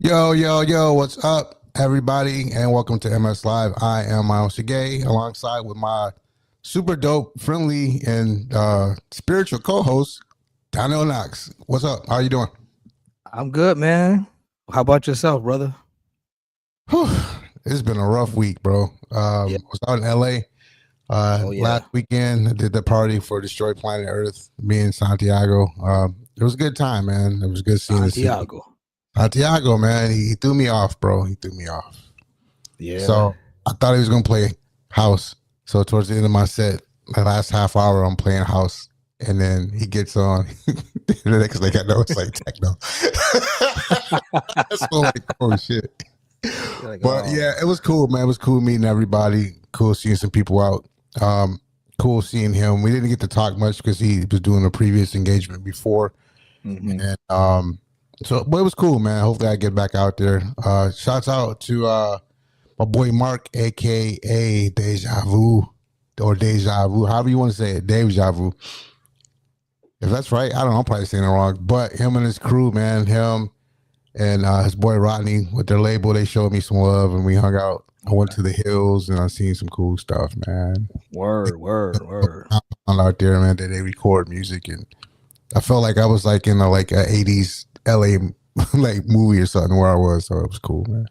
Yo, yo, yo, what's up, everybody, and welcome to MS Live. I am Myles Sergé, alongside with my super dope, friendly, and spiritual co-host, D-KNOX. What's up? How you doing? I'm good, man. How about yourself, brother? Whew, it's been a rough week, bro. Yeah. Was out in LA Oh yeah. last weekend. I did the party for Destroy Planet Earth, me and Santiago. It was a good time, man. It was good seeing the city. Santiago. Santiago, man, he threw me off, bro. He threw me off. Yeah. So I thought he was gonna play house. So towards the end of my set, the last half hour, I'm playing house, and then he gets on. The next thing I know, it's like techno. So like, oh shit. Like, But yeah, it was cool, man. It was cool meeting everybody. Cool seeing some people out. Cool seeing him. We didn't get to talk much because he was doing a previous engagement before, mhm. and so but it was cool, man. Hopefully I get back out there. Shouts out to my boy Mark, aka Deja Vu or Deja Vu, however you want to say it, Deja Vu. If that's right, I don't know. I'm probably saying it wrong. But him and his crew, man, him and his boy Rodney with their label, they showed me some love and we hung out. I went to the hills and I seen some cool stuff, man. Word. Out there, man, that they record music, and I felt like I was like in a 80s LA like movie or something where I was. So it was cool, man.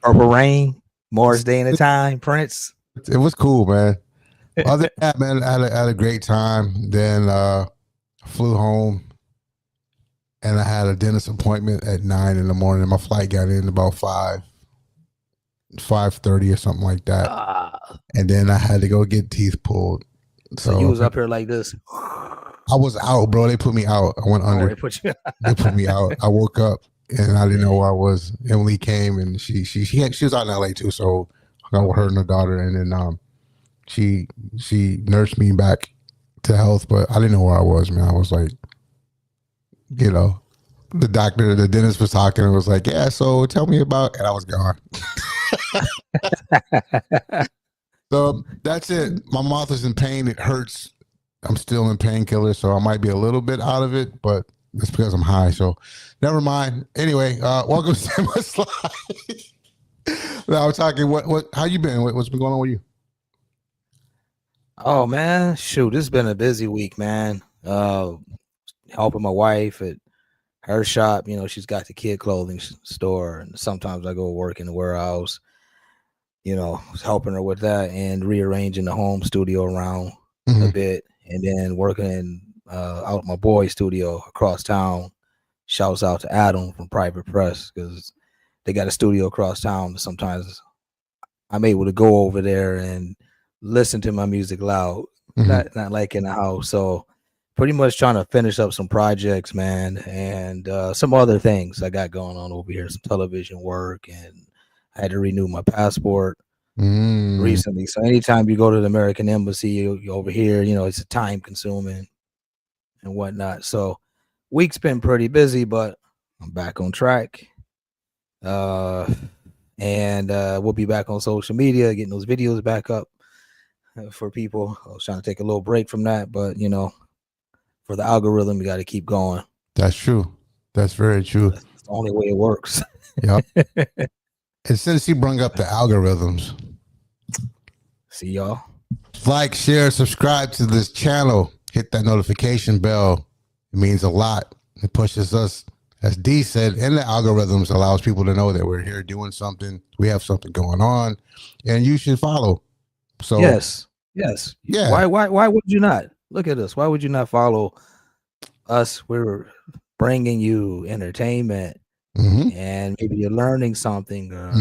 Purple Rain, Morris Day and the Time, Prince. It was cool, man. Other than that, man, I had a great time. Then flew home, and I had a dentist appointment at 9 in the morning. My flight got in about 5:30 or something like that. And then I had to go get teeth pulled. So you was up here like this. I was out, bro. They put me out. I went under. They put me out. I woke up and I didn't know where I was. Emily came and she was out in LA too, so I got with her and her daughter, and then she nursed me back to health, but I didn't know where I was, man. I was like, the dentist was talking and was like, yeah, so tell me about, and I was gone. So that's it. My mouth is in pain. It hurts. I'm still in painkillers, so I might be a little bit out of it, but it's because I'm high. So never mind. Anyway, welcome to my slide. Now I'm talking. What? How you been? What's been going on with you? Oh man, shoot, it's been a busy week, man. Helping my wife at her shop. She's got the kid clothing store, and sometimes I go work in the warehouse. Helping her with that and rearranging the home studio around a bit, and then working out my boy's studio across town. Shouts out to Adam from Private Press, because they got a studio across town. Sometimes I'm able to go over there and listen to my music loud, not like in the house. So pretty much trying to finish up some projects, man, and some other things I got going on over here, some television work, and I had to renew my passport recently. So anytime you go to the American Embassy, you over here, it's a time consuming and whatnot. So week's been pretty busy, but I'm back on track. And we'll be back on social media, getting those videos back up for people. I was trying to take a little break from that, but for the algorithm, you got to keep going. That's true. That's very true. That's the only way it works. Yep. And since you brought up the algorithms, see y'all. Like, share, subscribe to this channel. Hit that notification bell. It means a lot. It pushes us, as D said, in the algorithms, allows people to know that we're here doing something. We have something going on, and you should follow. So yes. Yeah. Why would you not? Look at us. Why would you not follow us? We're bringing you entertainment, and maybe you're learning something, or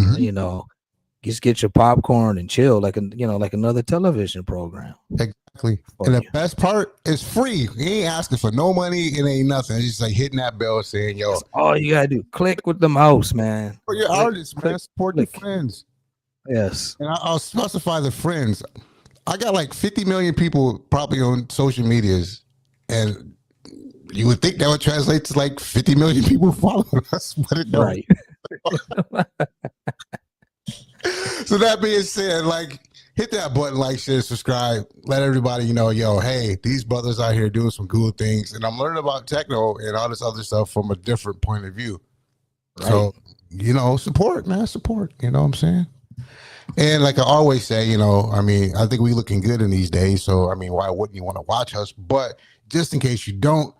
just get your popcorn and chill, like another television program. Exactly. And the best part is free. You ain't asking for no money. It ain't nothing. It's just like hitting that bell saying, yo. That's all you gotta do. Click with the mouse, man. For your artists, man. Support your friends. Yes. And I'll specify the friends. I got like 50 million people probably on social medias, and you would think that would translate to like 50 million people following us, but it don't. Right. So that being said, like, hit that button, like, share, subscribe, let everybody know, yo, hey, these brothers out here doing some cool things, and I'm learning about techno and all this other stuff from a different point of view. Right. So support, man, support. You know what I'm saying? And like I always say, I think we looking good in these days. So, why wouldn't you want to watch us? But just in case you don't,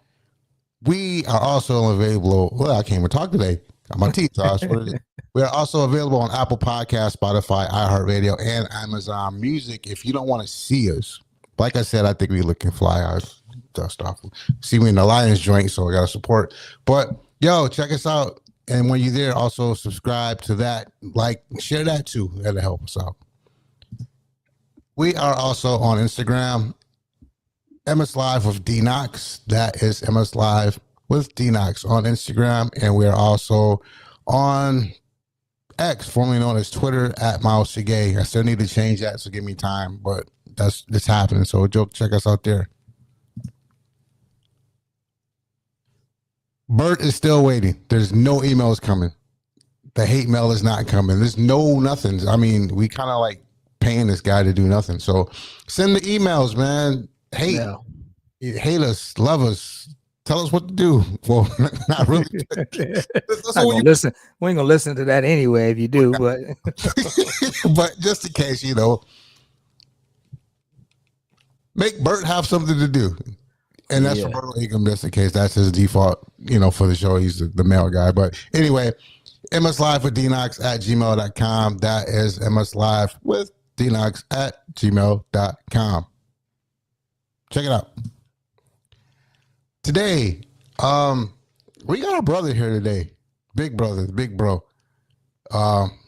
we are also available. Well, I can't even talk today. Got my teeth. We are also available on Apple Podcasts, Spotify, iHeartRadio, and Amazon Music. If you don't want to see us, like I said, I think we looking fly. I dust off. See me in the Lions joint, so we got to support. But yo, check us out. And when you're there, also subscribe to that. Like, share that too. That'll help us out. We are also on Instagram, MS Live with D-KNOX. That is MS Live with D-KNOX on Instagram. And we are also on X, formerly known as Twitter, at Myles Sergé. I still need to change that, so give me time, but it's happening. So check us out there. Bert is still waiting. There's no emails coming. The hate mail is not coming. There's no nothing. We kind of like paying this guy to do nothing. So send the emails, man. Hate us, love us, tell us what to do. Well, not really. Listen. We ain't gonna listen to that anyway if you do, but but just in case, make Bert have something to do. And that's for Bert Ingham, just in case. That's his default, for the show. He's the mail guy. But anyway, MS Live with D-KNOX at gmail.com. That is MS Live with D-KNOX at gmail.com. Check it out. Today, we got a brother here today. Big brother, big bro.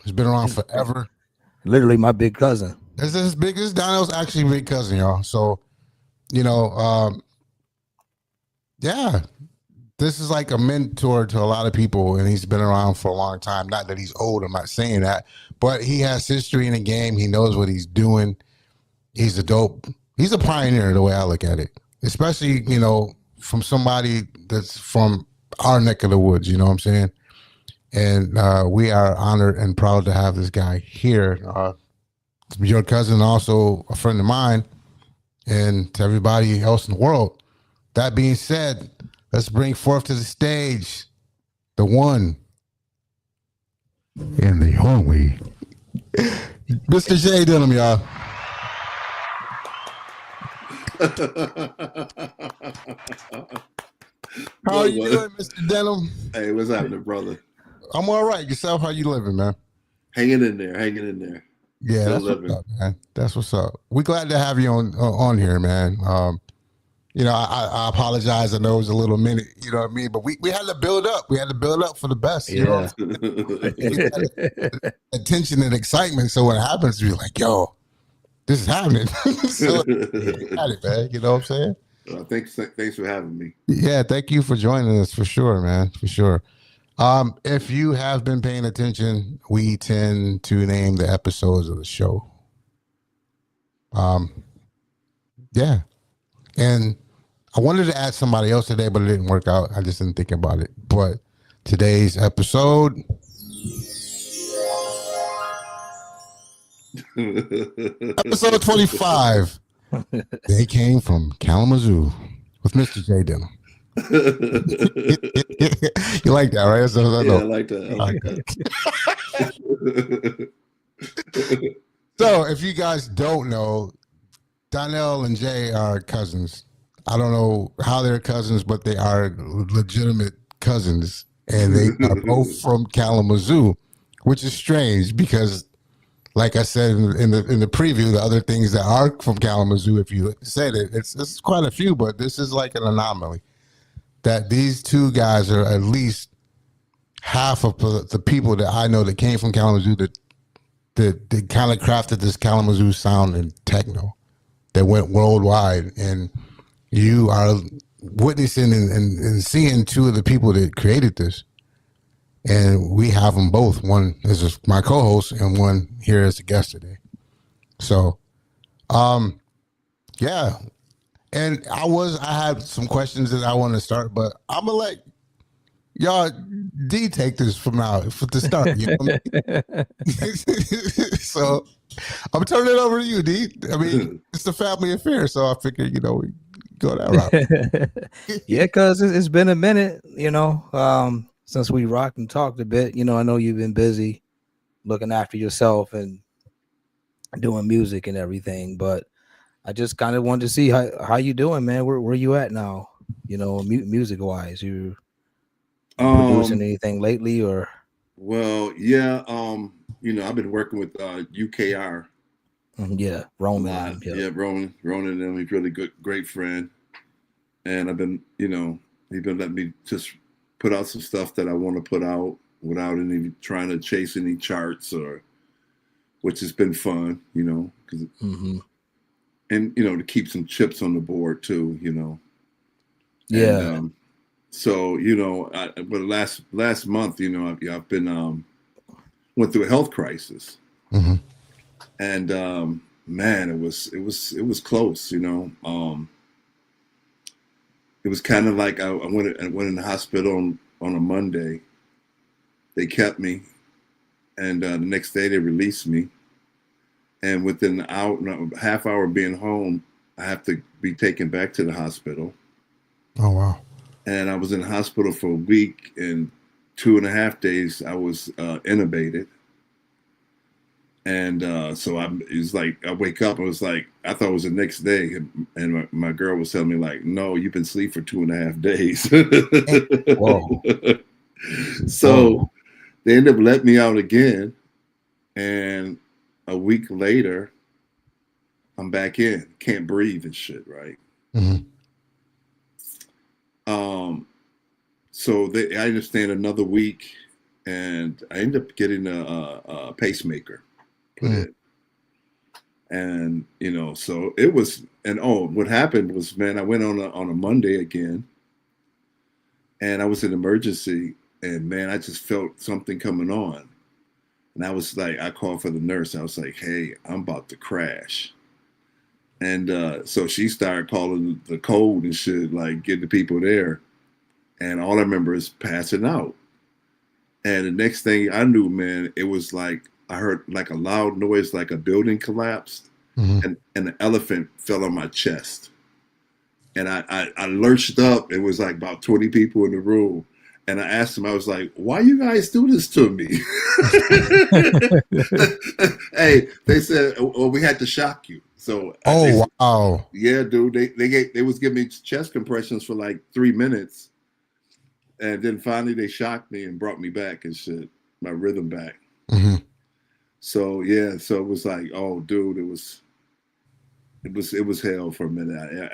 He's been around forever. Literally my big cousin. This Donnell's actually big cousin, y'all. So, yeah, this is like a mentor to a lot of people, and he's been around for a long time. Not that he's old, I'm not saying that, but he has history in the game. He knows what he's doing. He's a pioneer, the way I look at it, especially, from somebody that's from our neck of the woods, you know what I'm saying? And we are honored and proud to have this guy here. Your cousin, also a friend of mine, and to everybody else in the world. That being said, let's bring forth to the stage the one and the only Mr. Jay Denham, y'all. How are you doing, Mr. Denham? Hey, what's happening, brother? I'm all right. Yourself, how you living, man? Hanging in there. Yeah, that's what's up, man. That's what's up. We're glad to have you on here, man. I apologize. I know it was a little minute, you know what I mean? But we had to build up. We had to build up for the best. You know? Attention and excitement. So when it happens, we're like, yo, this is happening. So got it, man. You know what I'm saying? Thanks for having me. Yeah, thank you for joining us, for sure, man. For sure. If you have been paying attention, we tend to name the episodes of the show. Yeah. And I wanted to add somebody else today, but it didn't work out. I just didn't think about it. But today's episode, episode 25, they came from Kalamazoo with Mr. Jay Denham. You like that, right? I like that. So, if you guys don't know, Donnell and Jay are cousins. I don't know how they're cousins, but they are legitimate cousins, and they are both from Kalamazoo, which is strange because, like I said in the preview, the other things that are from Kalamazoo, if you said it, it's quite a few, but this is like an anomaly that these two guys are at least half of the people that I know that came from Kalamazoo that kind of crafted this Kalamazoo sound and techno that went worldwide. And you are witnessing and seeing two of the people that created this. And we have them both. One is my co-host and one here as a guest today. So, yeah. And I had some questions that I want to start, but I'm going to let y'all D take this from now for the start. You know what I mean? So I'm turning it over to you, D. I mean, it's a family affair, so I figured, we go that route. Yeah, because it's been a minute, since we rocked and talked a bit, I know you've been busy looking after yourself and doing music and everything, but I just kind of wanted to see how you doing, man. Where you at now? Music wise, you producing anything lately or? Well, yeah. I've been working with UKR. Yeah, Roman. A lot. Yeah, Ronan and him. He's really good, great friend. And I've been, he's been letting me just put out some stuff that I want to put out without any trying to chase any charts which has been fun, because and to keep some chips on the board too, Yeah. And, so but last month, I've been went through a health crisis, and man, it was close, It was kind of like I went in the hospital on a Monday. They kept me, and the next day they released me. And within an hour, half hour being home, I have to be taken back to the hospital. Oh, wow. And I was in the hospital for a week, and 2.5 days I was intubated. And so it was like, I wake up, it was like, I thought it was the next day. And my girl was telling me like, no, you've been asleep for 2.5 days. Whoa. So they ended up letting me out again. And a week later, I'm back in, can't breathe and shit, right? So I understand another week, and I ended up getting a pacemaker put in. And, so it was, and what happened was, man, I went on a Monday again, and I was in emergency, and man, I just felt something coming on. And I was like, I called for the nurse. I was like, hey, I'm about to crash. And so she started calling the code and shit, like getting the people there. And all I remember is passing out. And the next thing I knew, man, it was like I heard like a loud noise, like a building collapsed, and an elephant fell on my chest. And I lurched up. It was like about 20 people in the room. And I asked them, I was like, why you guys do this to me? Hey, they said, well, we had to shock you. So wow. Yeah, dude. They was giving me chest compressions for like 3 minutes. And then finally they shocked me and brought me back and shit, my rhythm back. So yeah, so it was like, oh dude, it was hell for a minute.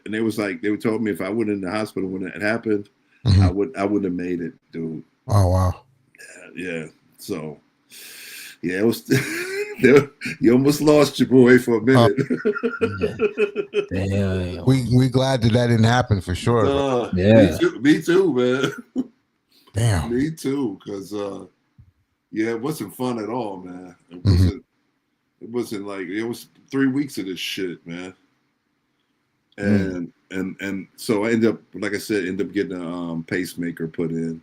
And it was like, they told me if I went in the hospital when it happened, I wouldn't have made it, dude. Oh wow. Yeah. So yeah, it was you almost lost your boy for a minute. Damn. We glad that didn't happen for sure. Yeah. Me too, man. Damn. Me too, because it wasn't fun at all, man. It wasn't like, it was 3 weeks of this shit, man. And so I ended up, like I said, getting a pacemaker put in,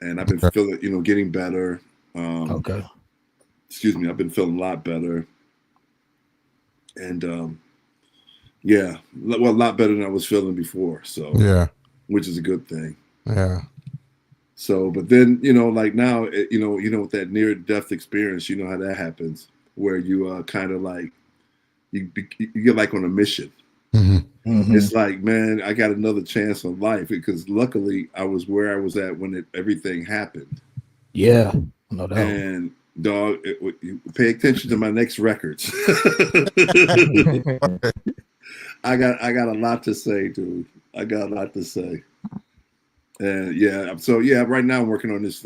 and I've been feeling, getting better. Okay. Excuse me, I've been feeling a lot better, and a lot better than I was feeling before. So yeah, which is a good thing. Yeah. So, but then like now, with that near-death experience, you know how that happens, where you kind of like you get like on a mission. It's like, man, I got another chance on life, because luckily I was where I was at when everything happened. Yeah, no doubt. And dog, pay attention to my next records. I got a lot to say, dude. I got a lot to say. And so right now I'm working on this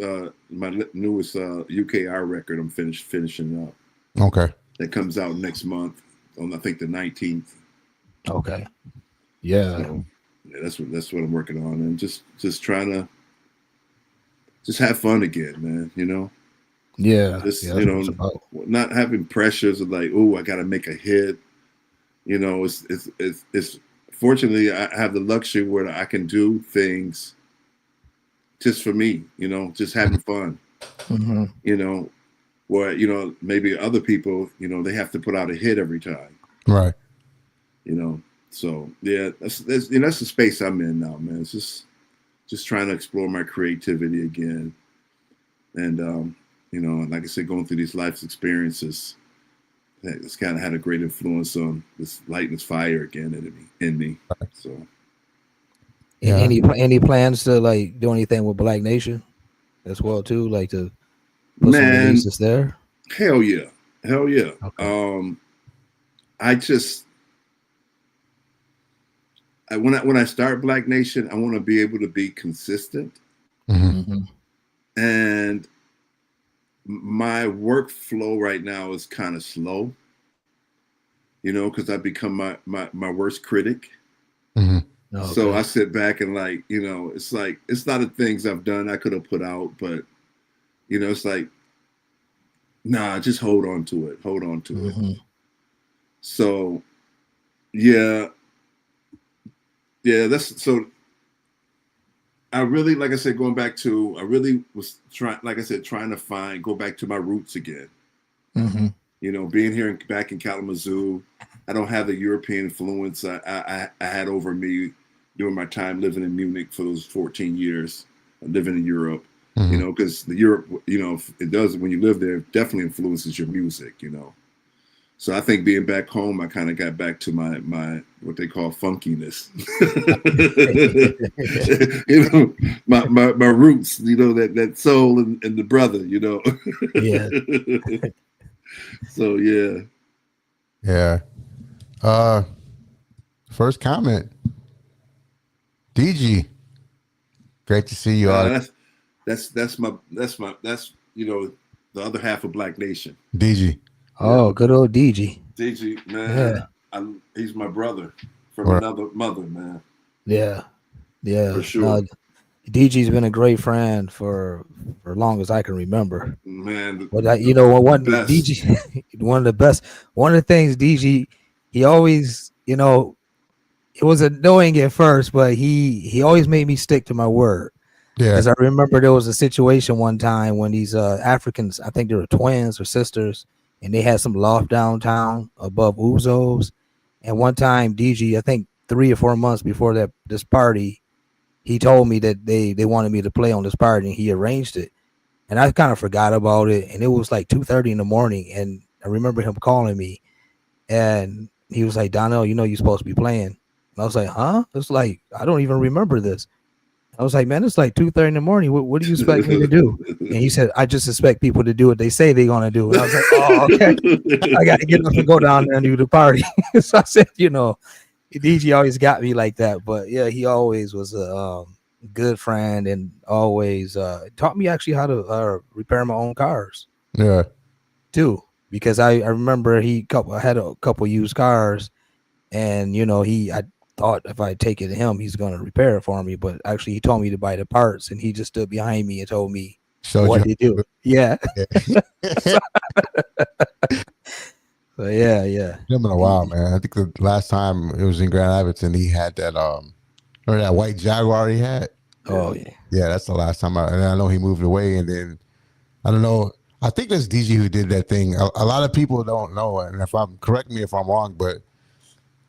my newest UKR record. I'm finishing up. Okay. That comes out next month on, I think, the 19th. Okay. Yeah. So, that's what I'm working on, and just trying to just have fun again, man. Yeah. Just not having pressures of like, oh, I got to make a hit. It's fortunately I have the luxury where I can do things just for me, just having fun. Where maybe other people, they have to put out a hit every time. Right. So yeah, that's the space I'm in now, man. It's just just trying to explore my creativity again. And, like I said, going through these life experiences, it's kind of had a great influence on this light and this fire again in me. So, yeah. Any plans to like do anything with Black Nation as well too, like to put some releases there? Hell yeah. Okay. When I start Black Nation, I want to be able to be consistent. Mm-hmm. And my workflow right now is kind of slow, because I've become my worst critic. Mm-hmm. Okay. So I sit back and it's like, it's not the things I've done I could have put out, but, it's like, nah, just hold on to it. Mm-hmm. So, yeah, that's so. I really, like I said, I really was trying to go back to my roots again. Mm-hmm. Being here back in Kalamazoo, I don't have the European influence I had over me during my time living in Munich for those 14 years, living in Europe. Mm-hmm. Because the Europe, it does, when you live there, it definitely influences your music, So I think being back home, I kind of got back to my what they call funkiness, my roots, that soul and the brother, Yeah. So Yeah. First comment, DG. Great to see you. That's the other half of Black Nation. DG. Oh, good old DG. DG, man. Yeah. He's my brother from another mother, man. Yeah. For sure. DG's been a great friend for as long as I can remember. Man, DG, one of the best. One of the things DG, he always, it was annoying at first, but he always made me stick to my word. Yeah. Because I remember there was a situation one time when these Africans, I think they were twins or sisters, and they had some loft downtown above Uzo's. And one time, DG, I think 3 or 4 months before this party, he told me that they wanted me to play on this party, and he arranged it. And I kind of forgot about it. And it was like 2:30 in the morning. And I remember him calling me, and he was like, "Donnell, you're supposed to be playing." And I was like, "Huh?" It's like, I don't even remember this. I was like, "Man, it's like 2:30 in the morning. What do you expect me to do?" And he said, "I just expect people to do what they say they're gonna do." And I was like, "Oh, okay. I got to get up and go down there and do the party." So I said, DG always got me like that. But yeah, he always was a good friend and always taught me actually how to repair my own cars. Yeah. Too, because I remember I had a couple used cars, and I thought if I take it to him, he's going to repair it for me. But actually, he told me to buy the parts, and he just stood behind me and told me what to do. Yeah. So yeah. It's been a while, man. I think the last time it was in Grand Rapids, and he had that remember that white Jaguar he had? Oh yeah. Yeah, that's the last time. And I know he moved away, and then I don't know. I think that's DG who did that thing. A lot of people don't know, and correct me if I'm wrong, but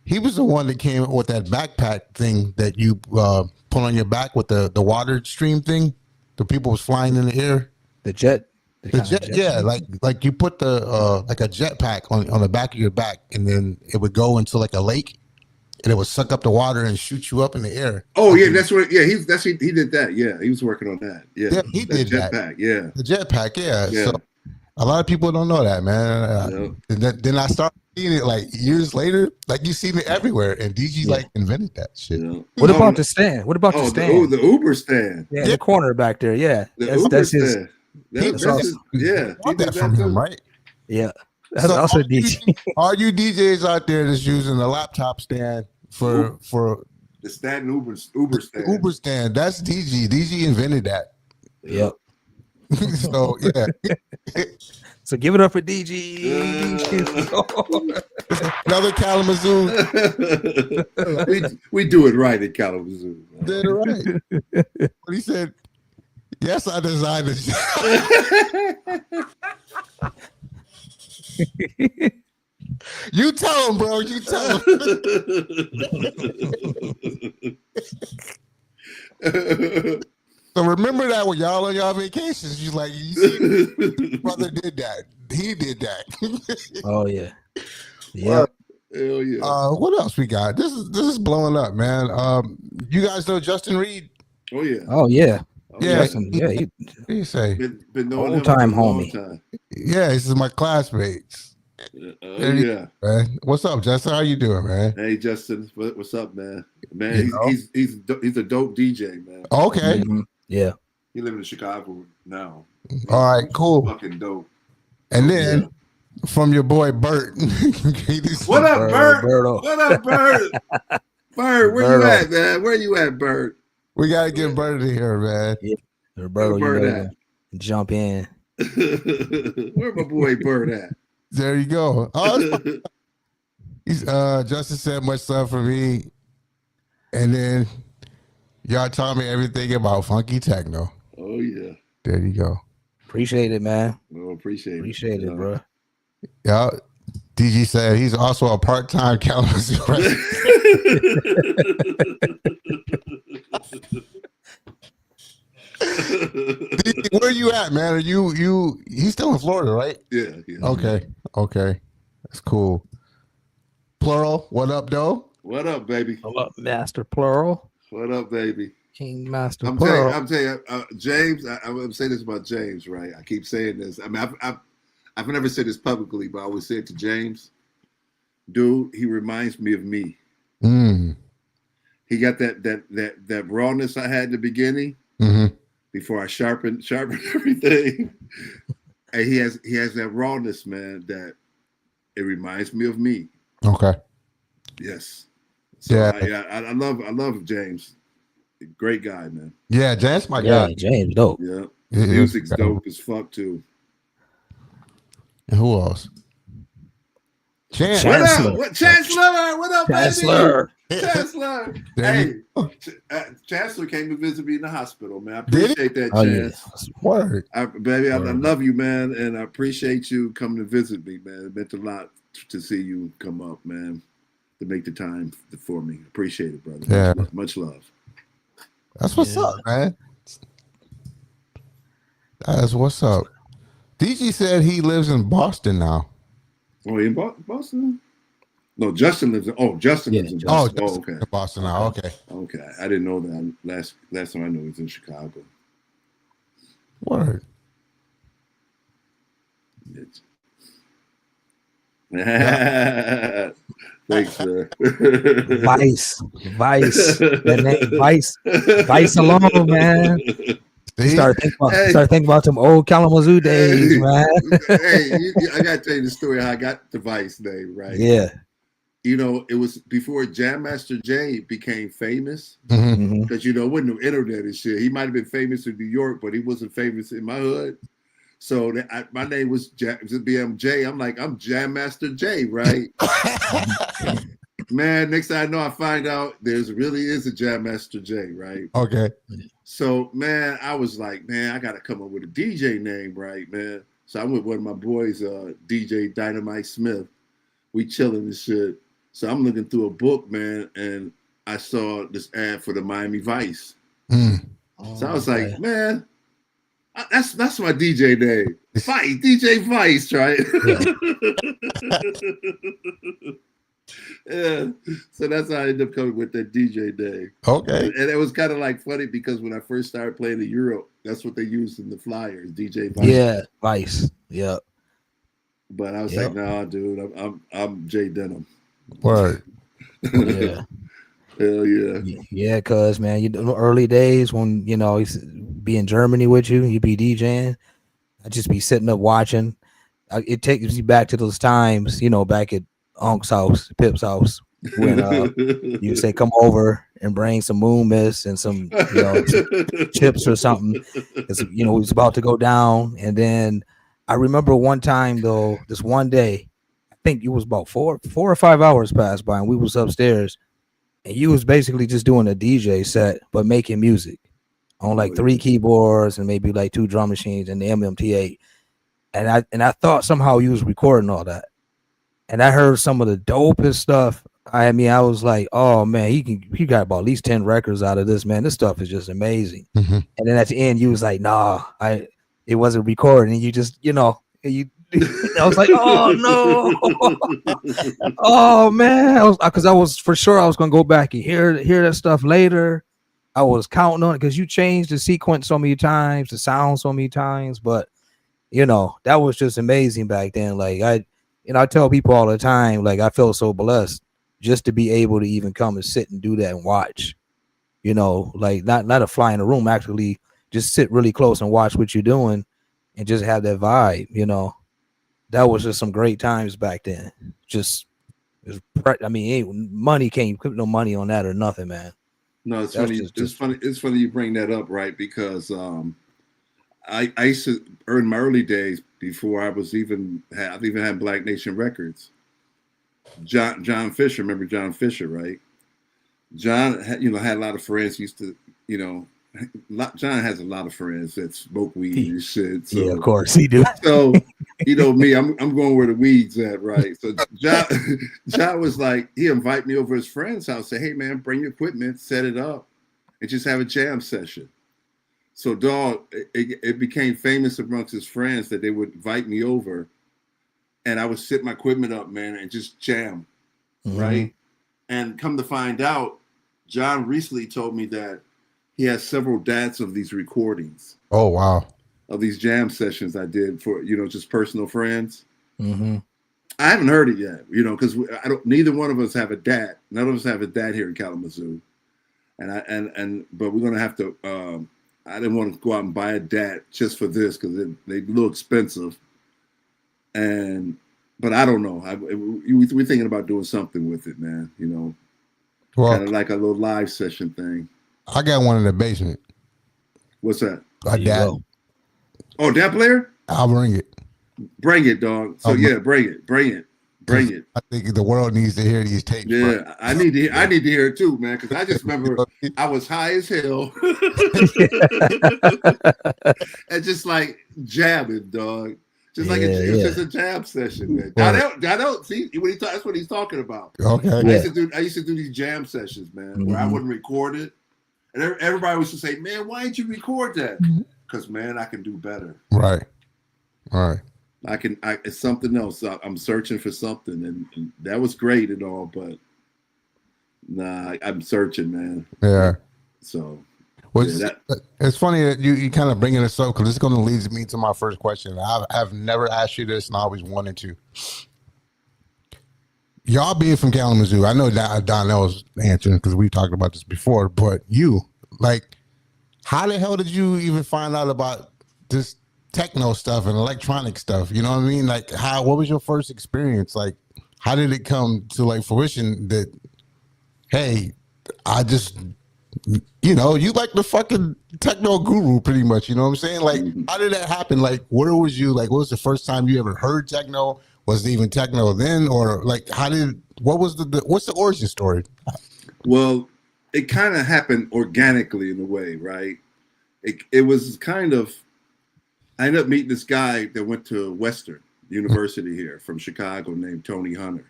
he was the one that came with that backpack thing that you put on your back with the water stream thing. The people was flying in the air. The jet. Yeah, like you put the like a jet pack on the back of your back, and then it would go into like a lake, and it would suck up the water and shoot you up in the air. Oh yeah, that's what. Yeah, he did that. Yeah, he was working on that. Yeah, he did that. Jetpack. Yeah, the jetpack. Yeah. So a lot of people don't know that, man. Then I started seeing it like years later. Like you see it everywhere, and DG like invented that shit. Yeah. What about the stand? What about the stand? The Uber stand. Yeah, the corner back there. Yeah, that's his. That's that from him, right? Yeah. That's also DJ. All you DJs out there that's using a laptop stand for the stand Uber stand. Uber stand. That's DG. DG invented that. Yep. So yeah. So give it up for DG. Another Kalamazoo. we do it right in Kalamazoo. Did it right. But he said, "Yes, I designed it." You tell him, bro. You tell him. So remember that when y'all on y'all vacations, you like, you see, your brother did that. He did that. Oh yeah. Yep. Hell yeah. What else we got? This is blowing up, man. You guys know Justin Reed? Oh yeah. Oh yeah. Yeah. Justin, yeah. What do you say? Been knowing him Old-time for a long homie. time. Yeah, this is my classmates. Yeah. Man. What's up, Justin? How you doing, man? Hey Justin, what's up, man? Man, he's a dope DJ, man. Okay. Mhm. Yeah. He living in Chicago now. All right, cool. Fucking dope. And then from your boy Bert. What up, Bert? Berto. What up, Bert? Bert, where you at, man? Where you at, Bert? We gotta get Bert in here, man. Yeah. Roberto, Where you Bert know, jump in. Where my boy Bert at? There you go. Oh, he's Justin said much love for me. And then y'all taught me everything about funky techno. Oh yeah. There you go. Appreciate it, man. Well, appreciate it, bro. Yeah. DG said he's also a part-time Kalamazoo resident. DG, where you at, man? Are you he's still in Florida, right? Yeah. Okay. That's cool. Plural, what up, though? What up, baby? What up, Master Plural? What up, baby? King Master I'm Plural. telling you, James. I'm saying this about James, right? I keep saying this. I mean, I've never said this publicly, but I always say it to James. Dude, he reminds me of me. He got that rawness I had in the beginning before I sharpened everything. And he has that rawness, man. That it reminds me of me. Okay. Yes. So Yeah. I love James. Great guy, man. Yeah, James, my Yeah, guy. James, dope. Yeah. His music's dope as fuck too. And who else? Chancellor. Chancellor? What up, Chancellor. baby? Chancellor. There Hey, Chancellor came to visit me in the hospital, man. I appreciate that, Oh, Chance. yeah. Word. Baby, I love you, man, and I appreciate you coming to visit me, man. It meant a lot to see you come up, man, to make the time for me. Appreciate it, brother. Yeah. Much love. That's what's up, man. That's what's up. DG said he lives in Boston now. Oh, in Boston? No, Justin lives in. Justin lives in Oh, Boston. Oh, okay. in Boston now. Okay. Okay, I didn't know that. Last time I knew he was in Chicago. Word. Thanks, sir. Vice. That name, Vice alone, man. Start thinking about some old Kalamazoo days, man. I gotta tell you the story how I got the Vice name, right? Yeah. You know, it was before Jam Master Jay became famous. Mm-hmm. Because it wasn't no internet and shit. He might have been famous in New York, but he wasn't famous in my hood. So my name was BMJ. I'm like, I'm Jam Master Jay, right? Man, next thing I know, I find out there's really is a Jam Master Jay, right? Okay. So, man, I was like, man, I got to come up with a DJ name, right, man? So I'm with one of my boys, DJ Dynamite Smith. We chilling and shit. So I'm looking through a book, man, and I saw this ad for the Miami Vice. So I was like, man, that's my DJ name. Vice, DJ Vice, right? Yeah. So that's how I ended up coming with that DJ name. Okay. And it was kind of like funny because when I first started playing in Europe, that's what they used in the flyers, DJ Vice. Yeah, Vice. Yep. But I was like, nah, dude, I'm Jay Denham. Word. Yeah. Hell yeah. Yeah, cuz man, early days when he's be in Germany with you, you be DJing. I just be sitting up watching. It takes me back to those times, back at Unc's house, Pip's house, when you say come over and bring some moon mist and some chips or something. It's it was about to go down, and then I remember one time though, this one day, I think it was about 4 or 5 hours passed by, and we was upstairs, and you was basically just doing a DJ set but making music on like 3 keyboards and maybe like 2 drum machines and the MMT8, and I thought somehow you was recording all that. And I heard some of the dopest stuff I mean, I was like, oh man, he got about at least 10 records out of this, man. This stuff is just amazing. Mm-hmm. And then at the end, you was like, nah, it wasn't recorded. And you just, you I was like, oh no. Oh man. Because I was for sure I was gonna go back and hear that stuff later. I was counting on it because you changed the sequence so many times, the sound so many times, but that was just amazing back then. Like I tell people all the time, like I feel so blessed just to be able to even come and sit and do that and watch. Like not a fly in the room, actually just sit really close and watch what you're doing and just have that vibe. That was just some great times back then. Money can't put no money on that or nothing, man. No, it's funny. It's funny. It's funny you bring that up, right? Because I used to in my early days before I even had Black Nation Records. John Fisher, remember John Fisher, right? John, had a lot of friends. Used to, John has a lot of friends that smoke weed and shit. So, yeah, of course he do. So, me, I'm going where the weeds at, right? So John was like, he invited me over his friend's house. Say, hey man, bring your equipment, set it up, and just have a jam session. So, dog, it became famous amongst his friends that they would invite me over, and I would set my equipment up, man, and just jam, right? And come to find out, John recently told me that he has several DATs of these recordings. Oh, wow. Of these jam sessions I did for, just personal friends. Mm-hmm. I haven't heard it yet, because neither one of us have a DAT. None of us have a DAT here in Kalamazoo. But we're going to have to, I didn't want to go out and buy a DAT just for this because they're a little expensive. But I don't know. We're thinking about doing something with it, man. Well, kind of like a little live session thing. I got one in the basement. What's that? A DAT. Oh, DAT player? I'll bring it. Bring it, dog. So bring it. I think the world needs to hear these tapes. Yeah, bro. I need to hear it too, man. Because I just remember I was high as hell and just like jabbing, dog. Just like it's just a jab session, man. Donnell, see, that's what he's talking about. Okay. I used to do these jam sessions, man, where I wouldn't record it, and everybody used to say, "Man, why didn't you record that?" Because, man, I can do better. Right. All right. It's something else. I'm searching for something, and that was great and all, but nah, I'm searching, man. Yeah. So. Well, it's funny that you kind of bringing this up because it's going to lead me to my first question. I've never asked you this, and I always wanted to. Y'all being from Kalamazoo, I know that Donnell's answering because we talked about this before, but how the hell did you even find out about this techno stuff and electronic stuff? You know what I mean? Like, what was your first experience? Like, how did it come to fruition that, hey, I just... you like the fucking techno guru pretty much, you know what I'm saying? Like, how did that happen? Like, where was you? Like, what was the first time you ever heard techno? Was it even techno then? Or like, what's the origin story? Well, it kind of happened organically in a way, right? It was kind of, I ended up meeting this guy that went to Western University here from Chicago named Tony Hunter.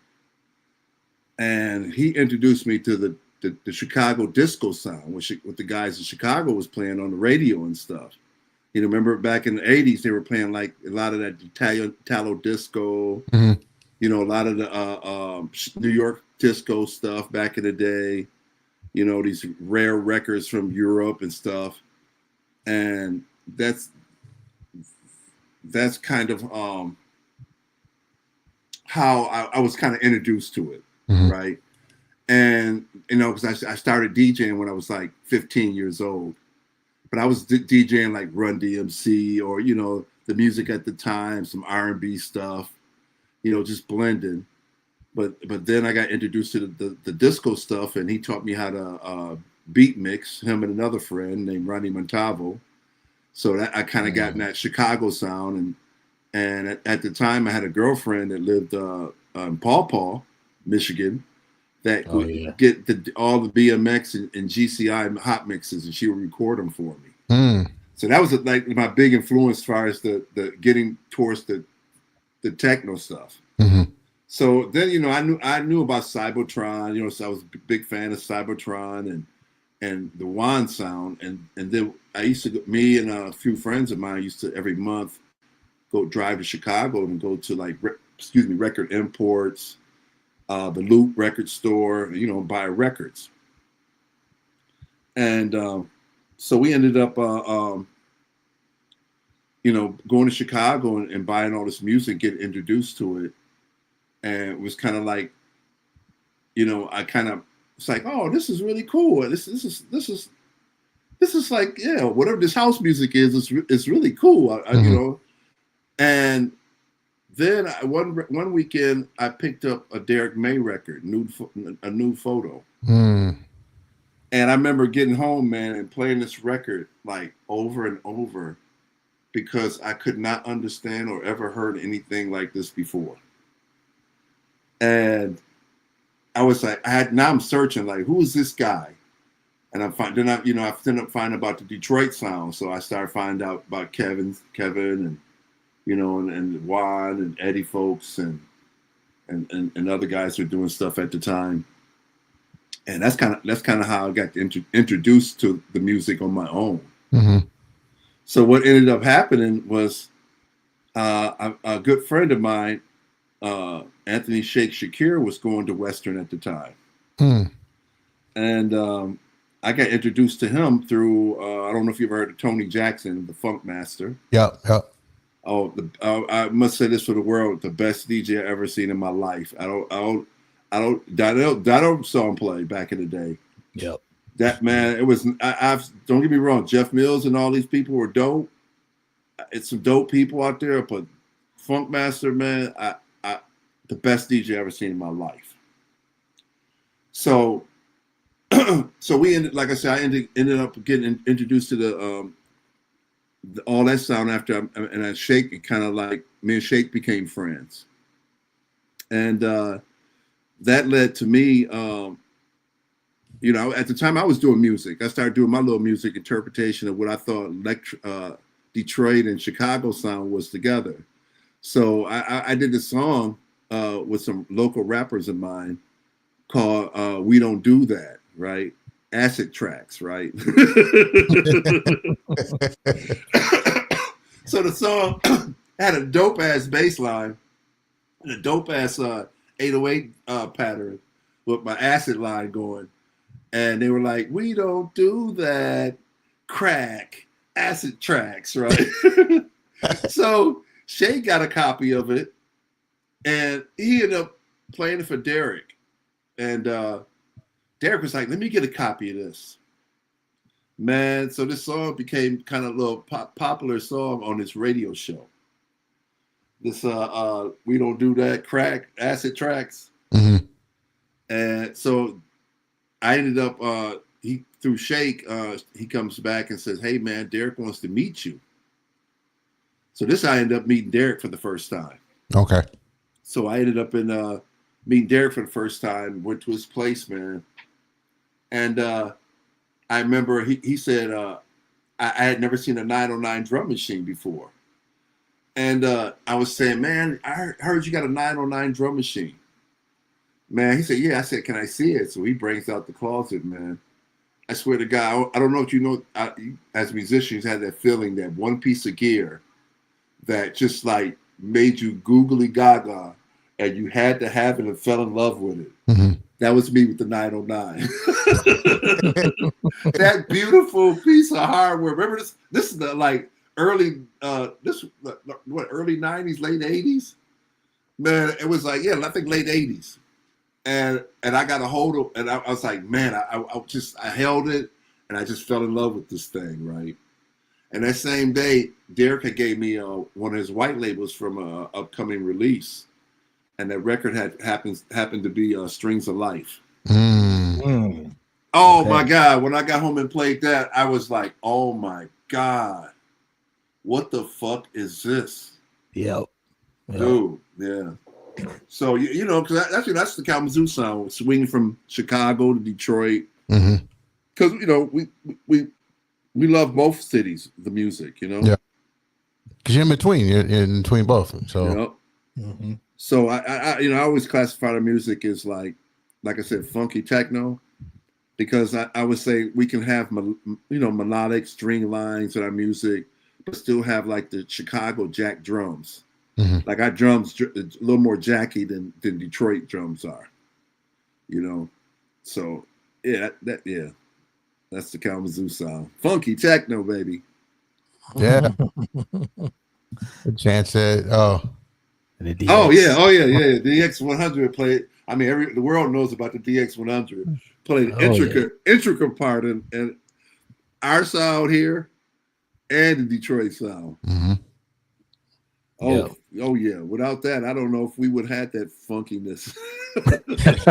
And he introduced me to the Chicago disco sound, which the guys in Chicago was playing on the radio and stuff. Remember back in the 80s, they were playing like a lot of that Italo disco, a lot of the New York disco stuff back in the day, these rare records from Europe and stuff. And that's kind of how I was kind of introduced to it, right? And, because I started DJing when I was like 15 years old. But I was DJing like Run DMC or, the music at the time, some R&B stuff, just blending. But then I got introduced to the disco stuff, and he taught me how to beat mix, him and another friend named Ronnie Montavo. So that I kind of got in that Chicago sound. And at the time, I had a girlfriend that lived in Paw Paw, Michigan, that would get all the BMX and GCI hot mixes, and she would record them for me. So that was like my big influence as far as the getting towards the techno stuff. So then, you know, I knew about Cybertron, you know, so I was a big fan of Cybertron and the Wand sound. And then I used to, me and a few friends of mine used to every month go drive to Chicago and go to like, Record Imports, the Loop record store, you know, buy records. And so we ended up, you know, going to Chicago and buying all this music, getting introduced to it. And it was kind of like, you know, it's like, oh, this is really cool. This is like, yeah, whatever this house music is, it's really cool. You know. And then one weekend I picked up a Derek May record, a Nude Photo. And I remember getting home, man, and playing this record like over and over because I could not understand or ever heard anything like this before. And I was like, now I'm searching, like, who is this guy? And I ended up finding about the Detroit sound. So I started finding out about Kevin and, you know, and Juan and Eddie Folks and other guys who were doing stuff at the time. And that's kind of how I got introduced to the music on my own. So what ended up happening was a good friend of mine, Anthony Sheikh Shakir, was going to Western at the time. And I got introduced to him through, I don't know if you've ever heard of Tony Jackson, the Funk Master. Yep. Oh, I must say this for the world, the best DJ I ever seen in my life. Donnell saw him play back in the day. Yep. That man, it was, don't get me wrong, Jeff Mills and all these people were dope. It's some dope people out there, but Funk Master, man, the best DJ I ever seen in my life. So we ended, like I said, I ended up getting introduced to the all that sound after, and I Shake, it kind of like, me and Shake became friends. And that led to me, you know, at the time I was doing music. I started doing my little music interpretation of what I thought Detroit and Chicago sound was together. So I did this song with some local rappers of mine called We Don't Do That, right? Acid tracks, right? So the song had a dope ass bass line and a dope ass 808 pattern with my acid line going. And they were like, we don't do that crack acid tracks, right? So Shay got a copy of it and he ended up playing it for Derek. And Derek was like, let me get a copy of this. Man, so this song became kind of a little popular song on this radio show. This We Don't Do That crack acid tracks. And so I ended up through Shake, he comes back and says, hey man, Derek wants to meet you. So I ended up meeting Derek for the first time. Okay. So I ended up in meeting Derek for the first time, went to his place, man. And I remember he said I had never seen a 909 drum machine before. And I was saying, man, I heard you got a 909 drum machine. Man, he said, yeah. I said, can I see it? So he brings out the closet, man. I swear to God, I don't know if you know, as musicians had that feeling that one piece of gear that just like made you googly gaga and you had to have it and fell in love with it. That was me with the 909. That beautiful piece of hardware. Remember this? This is the like early, early 90s, late 80s? Man, it was like, yeah, I think late 80s. And I got a hold of, and I was like, man, I held it and I just fell in love with this thing, right? And that same day, Derek had gave me one of his white labels from an upcoming release. And that record happened to be Strings of Life. Oh, okay. My God. When I got home and played that, I was like, oh, my God. What the fuck is this? Yep. Dude, yeah. So, you know, because that's the KALAMAZOO sound, swinging from Chicago to Detroit. Because, you know, we love both cities, the music, you know? Yeah. Because you're in between. You're in between both. So. Yep. So I always classify the music as like I said, funky techno, because I would say we can have melodic string lines in our music, but still have like the Chicago jack drums. Mm-hmm. Like our drums a little more jacky than Detroit drums are. So yeah, that's the Kalamazoo sound. Funky techno, baby. Yeah. Chance said, "Oh, the DX100 played. I mean, the world knows about the DX100. Played an intricate part in our sound here and the Detroit sound. Mm-hmm. Oh yeah. Without that, I don't know if we would have had that funkiness. Because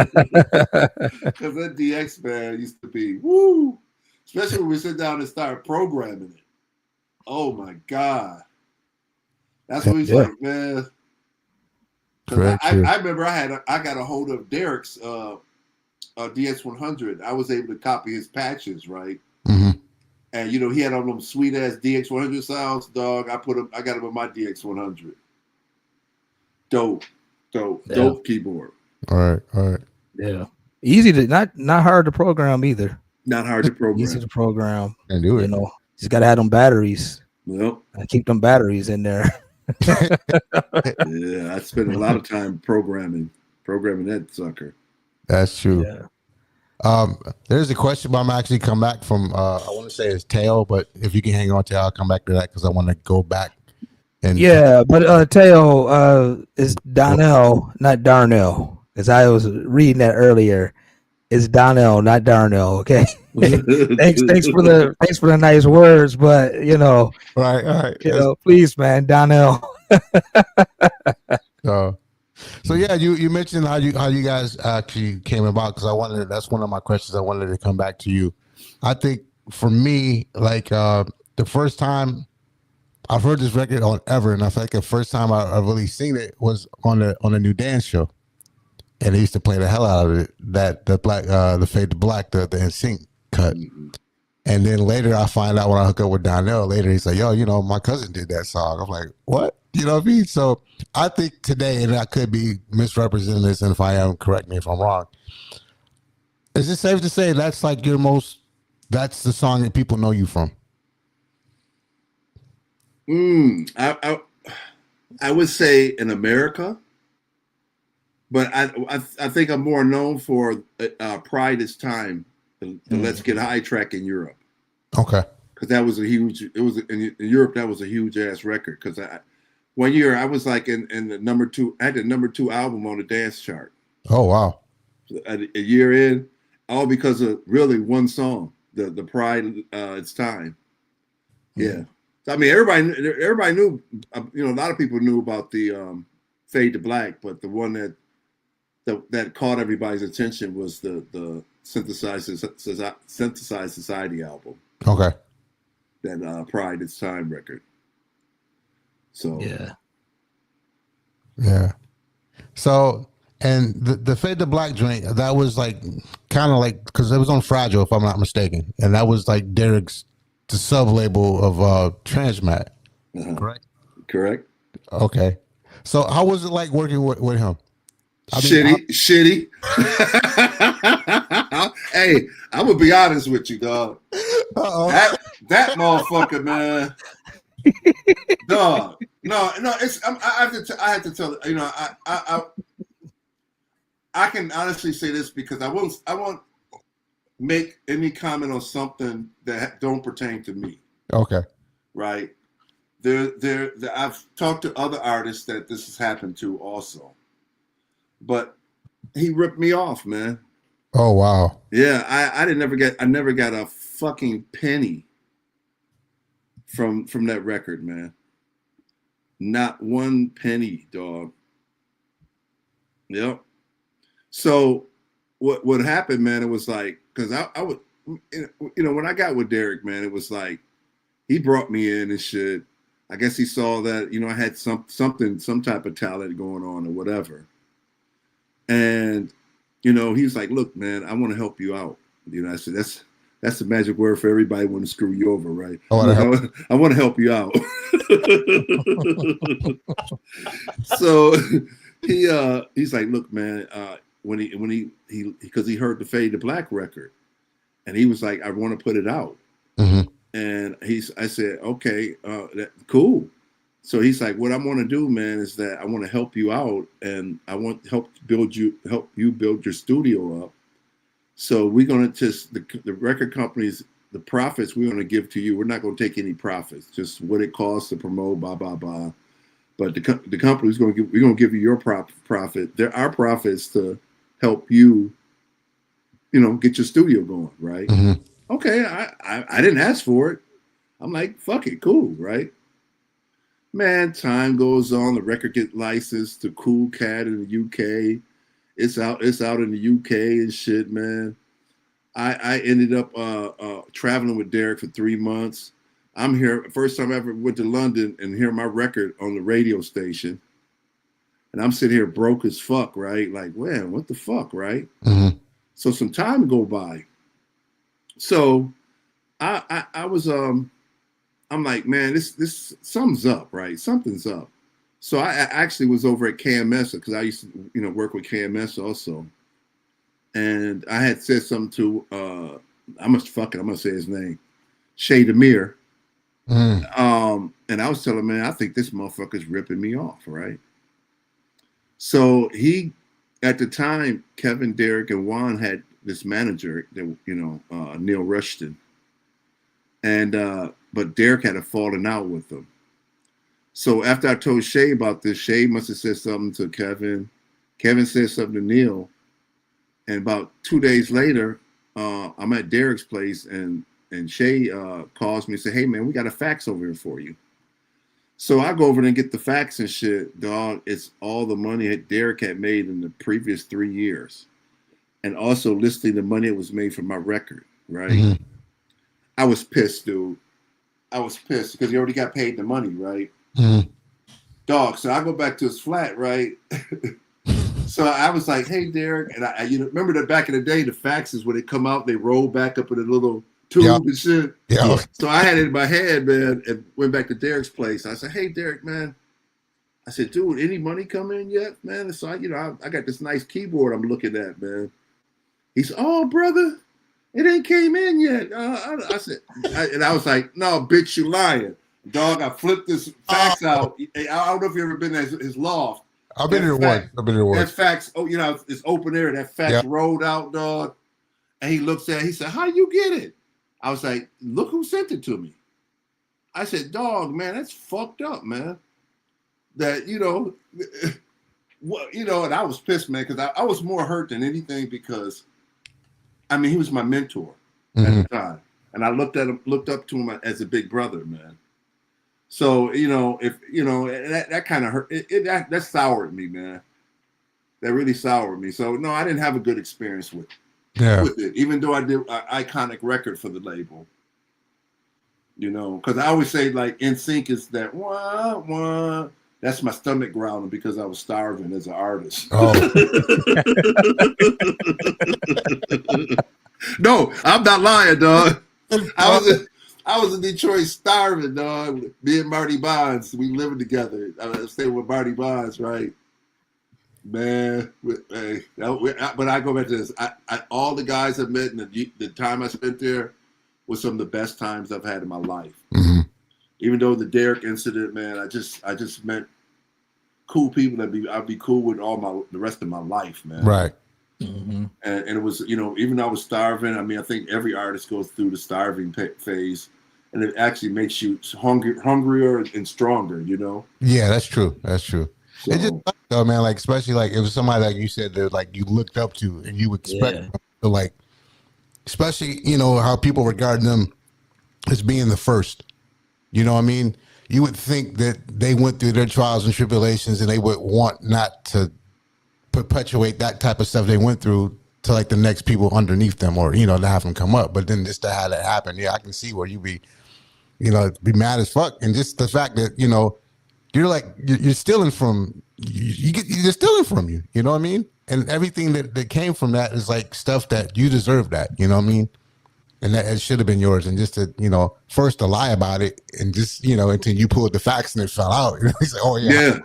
that DX man used to be woo. Especially when we sit down and start programming it. Oh my God. That's what he's like, man. I remember I got a hold of Derek's DX100. I was able to copy his patches, right? Mm-hmm. And he had all them sweet ass DX100 sounds, dog. I got him on my DX100. Dope keyboard. All right. Yeah, easy to not hard to program either. Not hard to program. Easy to program. And do it. Just gotta have them batteries. Well, I keep them batteries in there. Yeah, I spent a lot of time programming that sucker. That's true. Yeah. There's a question, but I'm actually come back from I want to say it's Teo, but if you can hang on to it, I'll come back to that because I want to go back. And but Teo is Donnell, not Darnell, because I was reading that earlier. It's Donnell, not Darnell. Okay. thanks for the nice words, but right. Please, man, Donnell. So yeah, you mentioned how you guys actually came about, because that's one of my questions. I wanted to come back to you. I think for me, like the first time I've heard this record on ever, and I feel like the first time I really seen it was on a new dance show, and they used to play the hell out of it. The Fade to Black, the NSYNC cut. Mm-hmm. And then later I find out when I hook up with Donnell later, he's like, yo, my cousin did that song. I'm like, what? You know what I mean? So I think today, and I could be misrepresenting this, and if I am, correct me if I'm wrong. Is it safe to say that's like that's the song that people know you from? I would say in America, but I think I'm more known for Pride Is Time, the Let's Get High track in Europe. Okay. Because that was in Europe, that was a huge ass record. Because one year I was like in the number 2, I had the number 2 album on the dance chart. Oh wow. A year in, all because of really one song, the Pride It's Time. Yeah. So, I mean, everybody knew, a lot of people knew about the Fade to Black, but the one that caught everybody's attention was the Synthesized Society album. Okay. That Pride It's Time record. So yeah. So, and the Fade to Black joint, that was like kind of like, because it was on Fragile, if I'm not mistaken, and that was like Derek's the sub label of Transmat. Correct. Okay. So how was it like working with him? Shitty. Hey, I'm gonna be honest with you, dog. That motherfucker, man. Dog. No. I have to tell you. I can honestly say this because I won't make any comment on something that don't pertain to me. Okay. Right. I've talked to other artists that this has happened to also. But he ripped me off, man. Oh wow. Yeah, I never got a fucking penny from that record, man. Not one penny, dog. Yep. So what happened, man, it was like, because I would, when I got with Derek, man, it was like he brought me in and shit. I guess he saw that, I had some type of talent going on or whatever. And, he was like, look, man, I want to help you out. I said, that's the magic word for everybody want to screw you over, right? I want to help you out. So he's like, look, man, when he because he heard the Fade to Black record, and he was like, I want to put it out. Mm-hmm. And I said, okay, cool. So he's like, what I want to do, man, is that I want to help you out, and I want to help you build your studio up. So we're going to just the record companies, the profits we're going to give to you. We're not going to take any profits, just what it costs to promote, blah blah blah. But the company's going to we're going to give you your profit. Our profits to help you, get your studio going, right? Mm-hmm. Okay, I didn't ask for it. I'm like, fuck it, cool, right? Man, time goes on. The record gets licensed to Cool Cat in the UK. It's out in the UK and shit, man. I ended up traveling with Derek for 3 months. I'm here, first time I ever went to London and hear my record on the radio station. And I'm sitting here broke as fuck, right? Like, man, what the fuck, right? Mm-hmm. So some time go by. So I was I'm like, man, this something's up, right? Something's up. So I actually was over at KMS because I used to work with KMS also, and I had said something to I'm gonna say his name, Shay Demir. And I was telling him, man, I think this motherfucker's ripping me off, right? So he, at the time, Kevin, Derek, and Juan had this manager that Neil Rushton, and but Derek had a falling out with him. So after I told Shay about this, Shay must have said something to Kevin. Kevin said something to Neil, and about 2 days later, I'm at Derek's place, and Shay calls me and said, "Hey man, we got a fax over here for you." So I go over there and get the fax and shit. Dog, it's all the money that Derek had made in the previous 3 years, and also listing the money that was made from my record. Right? Mm-hmm. I was pissed, dude. I was pissed because he already got paid the money, right? Mm-hmm. Dog. So I go back to his flat, right? So I was like, "Hey, Derek," and I remember that back in the day, the faxes when they come out, they roll back up in a little tube and shit. Yeah. So I had it in my head, man, and went back to Derek's place. I said, "Hey, Derek, man," I said, "Dude, any money come in yet, man?" And so I got this nice keyboard I'm looking at, man. He said, "Oh, brother, it ain't came in yet." I said, and I was like, "No, bitch, you lying, dog." I flipped this fax out. I don't know if you ever been at his loft. I've been here once. That fax, it's open air. That fax rolled out, dog. And he looks at it. He said, "How you get it?" I was like, "Look who sent it to me." I said, "Dog, man, that's fucked up, man." That, and I was pissed, man, because I was more hurt than anything because, he was my mentor at the time. And I looked up to him as a big brother, man. So, that kind of hurt. That soured me, man. That really soured me. So, no, I didn't have a good experience with it, even though I did an iconic record for the label. Because I always say, like, NSYNC is that, wah, wah. That's my stomach growling because I was starving as an artist. Oh. No, I'm not lying, dog. I was in Detroit starving, dog. Me and Marty Bonds, we living together. I was staying with Marty Bonds, right? Man, but I go back to this. All the guys I met and the time I spent there was some of the best times I've had in my life. Mm-hmm. Even though the Derek incident, man, I just met cool people I'd be cool with the rest of my life, man. Right. Mm-hmm. And it was, even though I was starving, I think every artist goes through the starving phase, and it actually makes you hungrier and stronger, Yeah, that's true. That's true. So, it just sucks, though, man. Like, especially like it was somebody like you said that like you looked up to and you expect them to, like, especially how people regard them as being the first. You know what I mean? You would think that they went through their trials and tribulations and they would want not to perpetuate that type of stuff they went through to like the next people underneath them, or to have them come up. But then just to have that happen, I can see where you be mad as fuck. And just the fact that you're like you're stealing from you're stealing from you. You know what I mean? And everything that came from that is like stuff that you deserve. That you know what I mean? And that it should have been yours. And just to first to lie about it, and just until you pulled the facts and it fell out. He's like, oh yeah.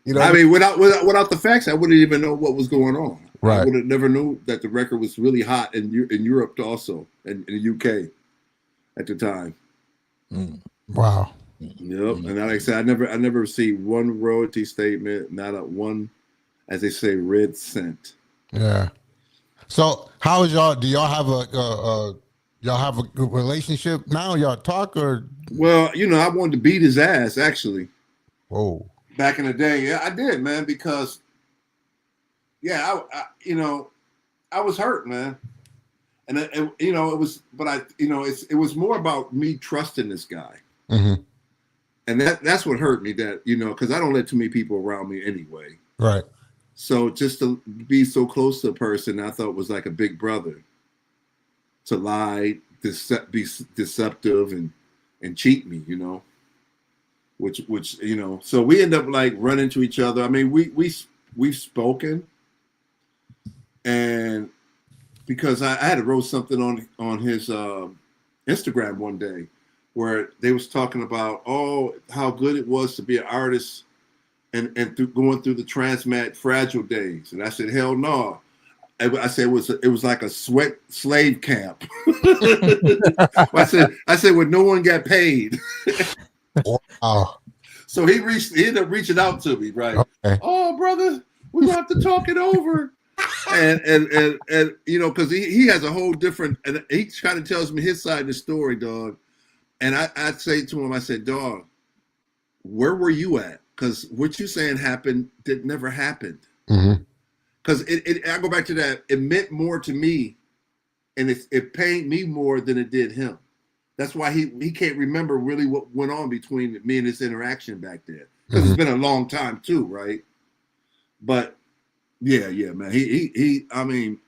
You know, I mean, without the facts, I wouldn't even know what was going on. Right. I would have never knew that the record was really hot in Europe also, and in the UK at the time. Wow. Yep. And like I said, I never received one royalty statement, not a one, as they say, red cent. Yeah. So how is y'all? Do y'all have y'all have a good relationship now? Y'all talk or? Well, I wanted to beat his ass actually. Whoa. Back in the day, yeah, I did, man, because I was hurt, man, and it was, but it was more about me trusting this guy, Mm-hmm. and that's what hurt me. That because I don't let too many people around me anyway. Right. So just to be so close to a person, I thought was like a big brother. To lie, be deceptive, and cheat me, which so we end up like running to each other. I mean, we've spoken, and because I had to wrote something on his Instagram one day where they was talking about how good it was to be an artist and going through the transmat fragile days, and I said, hell no. I said it was like a sweat slave camp. I said when no one got paid. Wow. So he ended up reaching out to me, right? Okay. Oh, brother, we're gonna have to talk it over. And because he has a whole different, and he kind of tells me his side of the story, dog. And I say to him, I said, dog, where were you at? Because what you saying happened never happened. Mm-hmm. Because I go back to that, it meant more to me, and it pained me more than it did him. That's why he can't remember really what went on between me and this interaction back there. Because it's been a long time too, right? But yeah, man. He I mean,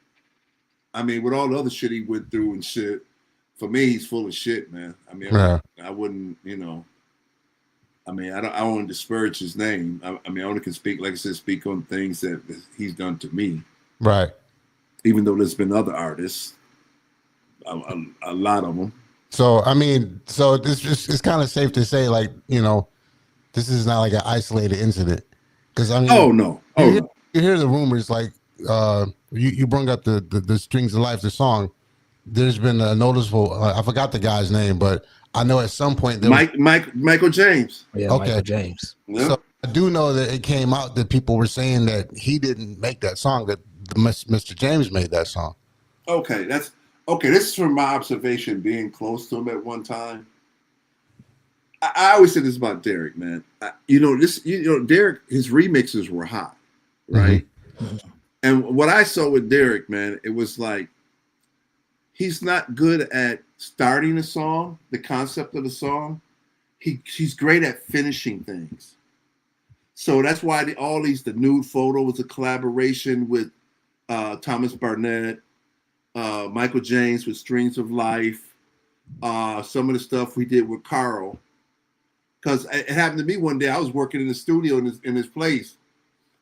with all the other shit he went through and shit, for me, he's full of shit, man. I mean, I wouldn't, I mean, I don't want to disparage his name. I mean, I only can speak, like I said, speak on things that he's done to me. Right. Even though there's been other artists, a lot of them. So I mean, it's kind of safe to say, like, this is not like an isolated incident, because I mean, you hear the rumors, like you brought up the Strings of Life, the song. There's been a noticeable. I forgot the guy's name, but I know at some point Michael James. Yeah, okay. Michael James. Yep. So I do know that it came out that people were saying that he didn't make that song, that Mr. James made that song. Okay, this is from my observation, being close to him at one time. I always say this about Derek, man. Derek, his remixes were hot, right? Mm-hmm. And what I saw with Derek, man, it was like he's not good at starting a song, the concept of the song. He's great at finishing things. So that's why the nude photo was a collaboration with Thomas Barnett, Michael James with Strings of Life, some of the stuff we did with Carl. Because it happened to me one day. I was working in the studio in his place,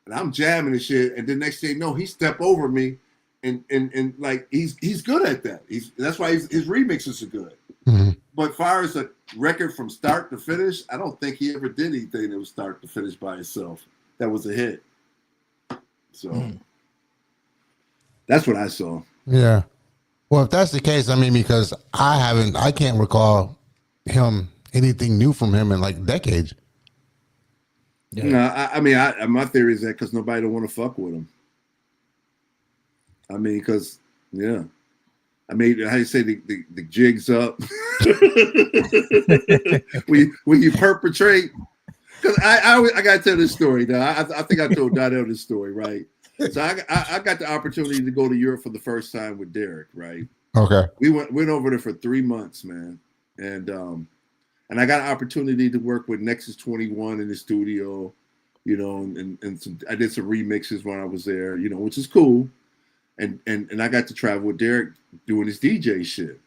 and I'm jamming and shit. And the next thing you know, he stepped over me, and like he's good at that. That's why his remixes are good. Mm-hmm. But as far as a record from start to finish, I don't think he ever did anything that was start to finish by himself that was a hit. So that's what I saw. Yeah. Well, if that's the case, I mean, because I can't recall anything new from him in like decades. Yeah. No, my theory is that because nobody don't want to fuck with him. I mean, because I mean, how you say the jig's up when you perpetrate. Because I gotta tell this story now. I think I told Donnell this story, right? So I got the opportunity to go to Europe for the first time with Derek, right? Okay. We went over there for 3 months, man, and I got an opportunity to work with Nexus 21 in the studio, and I did some remixes when I was there, which is cool, and I got to travel with Derek doing his DJ shit.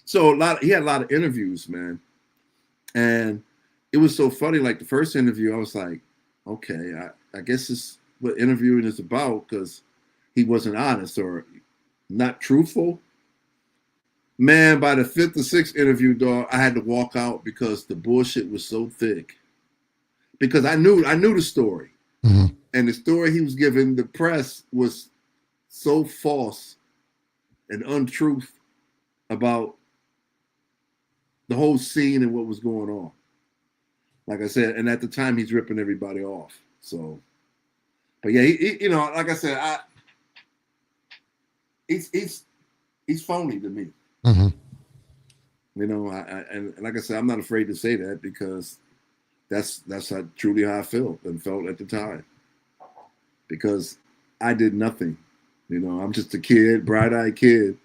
So he had a lot of interviews, man, and it was so funny. Like the first interview, I was like, okay, I guess this is what interviewing is about, because he wasn't honest or not truthful. Man, by the 5th or 6th interview, dog, I had to walk out because the bullshit was so thick. because I knew the story, Mm-hmm. and the story he was giving the press was so false and untruth about the whole scene and what was going on. Like I said, and at the time he's ripping everybody off. So, but yeah, he like I said, he's phony to me. Mm-hmm. And like I said, I'm not afraid to say that because that's truly how I felt at the time. Because I did nothing. I'm just a kid, bright-eyed kid,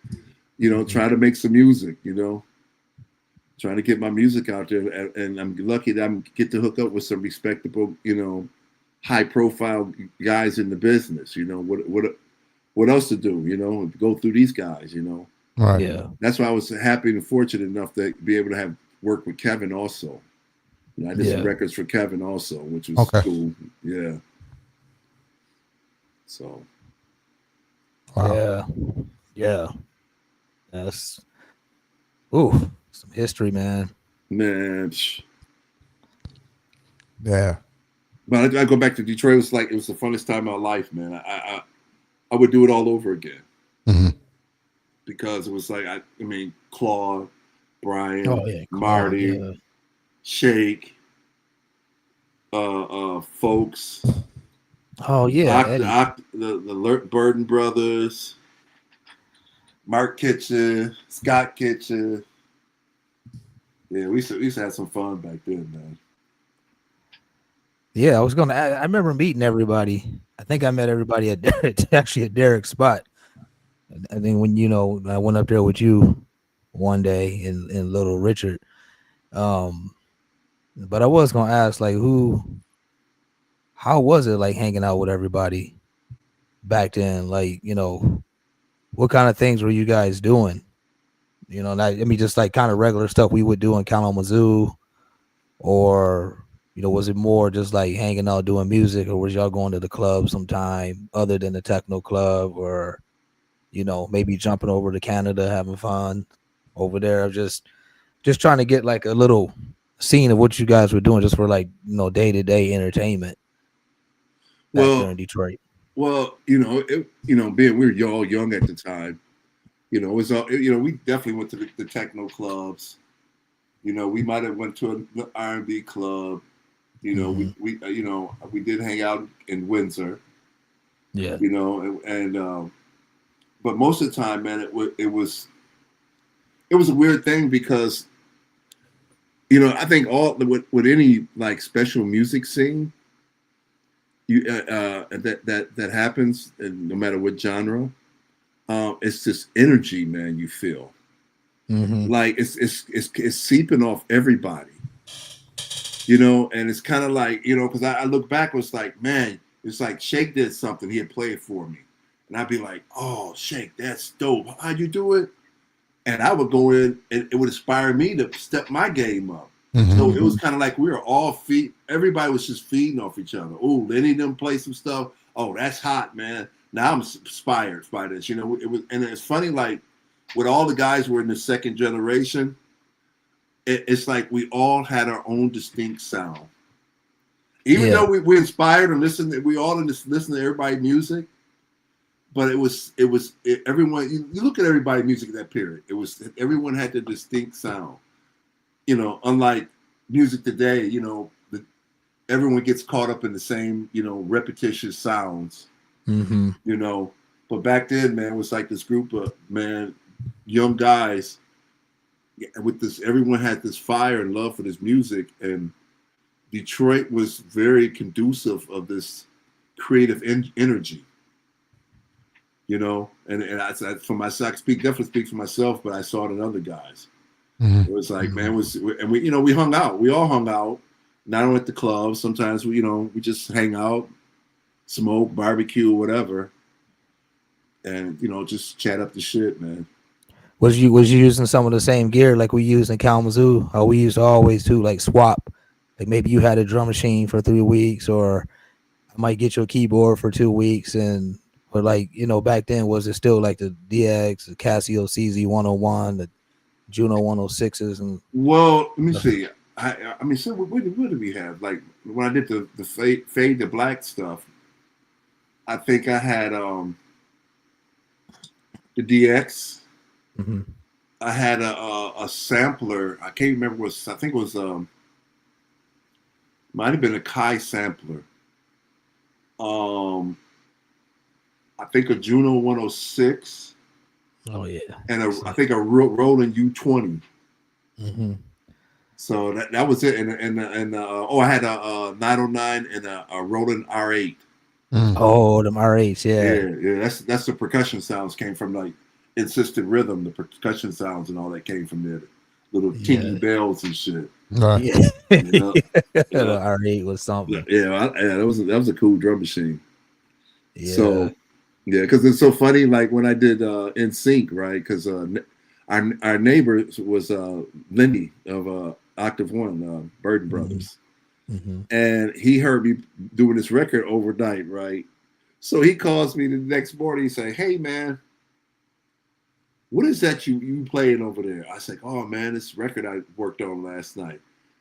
trying to make some music, trying to get my music out there. And I'm lucky that I get to hook up with some respectable, high-profile guys in the business. What else to do, go through these guys, Right. Yeah. That's why I was happy and fortunate enough to be able to have work with Kevin also. I did some records for Kevin also, which was cool. Yeah. So. Wow. Yeah. That's some history, man. Man. Yeah. But I go back to Detroit. It was the funnest time of my life, man. I would do it all over again. Mm-hmm. Because it was Claude, Brian, Claude, Marty, Shake, Folks. Oh yeah, the Burden Brothers, Mark Kitchen, Scott Kitchen. Yeah, we used to have some fun back then, man. Yeah, I remember meeting everybody. I think I met everybody at Derek's spot. I think when I went up there with you one day in Little Richard. But I was gonna ask, like, how was it like hanging out with everybody back then? Like, what kind of things were you guys doing? Just like kind of regular stuff we would do in KALAMAZOO, or was it more just like hanging out doing music, or was y'all going to the club sometime other than the techno club, or maybe jumping over to Canada having fun over there? Just trying to get like a little scene of what you guys were doing just for like day-to-day entertainment back there in Detroit. Well, being we were all young at the time, it was all, we definitely went to the techno clubs. We might have went to an R&B club. We did hang out in Windsor. Yeah. But most of the time, man, it was a weird thing because I think with any like special music scene, that happens, and no matter what genre, it's this energy, man. You feel like it's seeping off everybody, and it's kind of like because I look back, it's like, man, it's like Shake did something, he'd play it for me, and I'd be like, oh, Shake, that's dope. How'd you do it? And I would go in, and it would inspire me to step my game up. Mm-hmm. So it was kind of like we were all everybody was just feeding off each other. Oh, Lenny them play some stuff. Oh, that's hot, man. Now I'm inspired by this. It was, and it's funny, like with all the guys who were in the second generation, it's like we all had our own distinct sound. Even though we inspired and listened, we all listen to everybody's music. But it was everyone. You look at everybody's music in that period. Everyone had their distinct sound. Unlike music today, everyone gets caught up in the same, repetitious sounds. Mm-hmm. But back then, man, it was like this group of young guys with this. Everyone had this fire and love for this music, and Detroit was very conducive of this creative energy. And I for myself, definitely speak for myself, but I saw it in other guys. Mm-hmm. It was like, man, we hung out. We all hung out, not only at the club. Sometimes we just hang out, smoke, barbecue, whatever, and just chat up the shit, man. Was you using some of the same gear like we used in Kalamazoo? Or we used to always do like swap? Like maybe you had a drum machine for 3 weeks, or I might get your keyboard for 2 weeks, but like back then, was it still like the DX, the Casio CZ101, the Juno 106s? And well, let me see. I mean, so what did we have? Like when I did the fade to black stuff, I think I had the DX. Mm-hmm. I had a sampler. I can't remember what I think it was might have been a Kai sampler. I think a Juno 106. Oh yeah. And I think a Roland U20. Mm-hmm. So that was it. And I had a 909 and a Roland R8. Oh, them R8s, Yeah. That's the percussion sounds came from, like insistent rhythm. The percussion sounds and all that came from there. Little teeny bells and shit. Right. Yeah. You know? The R8 was something. Yeah, that was a cool drum machine. Yeah. So yeah, because it's so funny. Like when I did In Sync, right? Because our neighbor was Lindy of Octave One, Burden Brothers, and he heard me doing this record overnight, right? So he calls me the next morning. He say, "Hey man, what is that you playing over there?" I said, "Oh man, this record I worked on last night."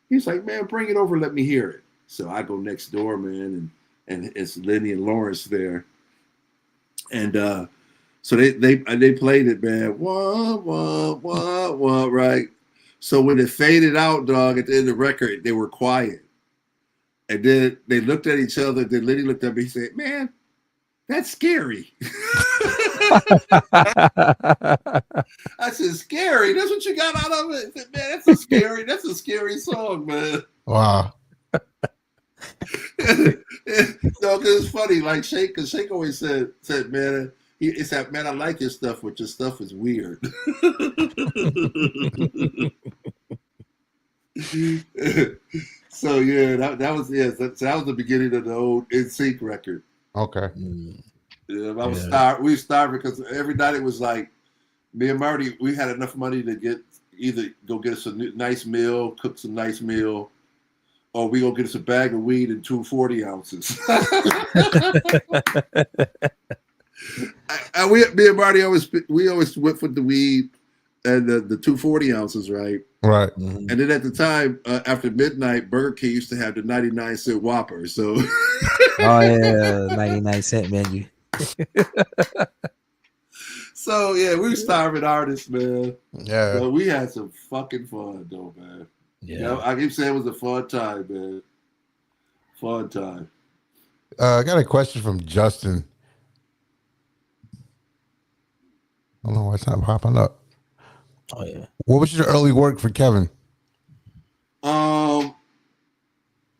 He's like, "Man, bring it over, let me hear it." So I go next door, man, and it's Lenny and Lawrence there, and so they played it, man. Wah, right? So when it faded out, dog, at the end of the record, they were quiet, and then they looked at each other. Then Lenny looked at me. He said, "Man, that's scary." I said, "Scary? That's what you got out of it?" I said, "Man, that's a scary song, man." Wow. No, because it's funny. Like Shake always said, "Man, he said, man, I like your stuff, but your stuff is weird." So yeah, that was the beginning of the old In Sync record. Okay. Yeah, I was starved. We were starving because every night it was like me and Marty. We had enough money to either go get us a nice meal, cook some nice meal, or we go get us a bag of weed and 240 ounces. Me and Marty always went with the weed and the 240 ounces, right? Right. And then at the time, after midnight, Burger King used to have the 99-cent Whopper. So, oh yeah, 99-cent menu. So yeah, we were starving artists, man. Yeah. So we had some fucking fun, though, man. Yeah, I keep saying it was a fun time, man. Fun time. I got a question from Justin. I don't know why it's not popping up. Oh yeah. What was your early work for Kevin? It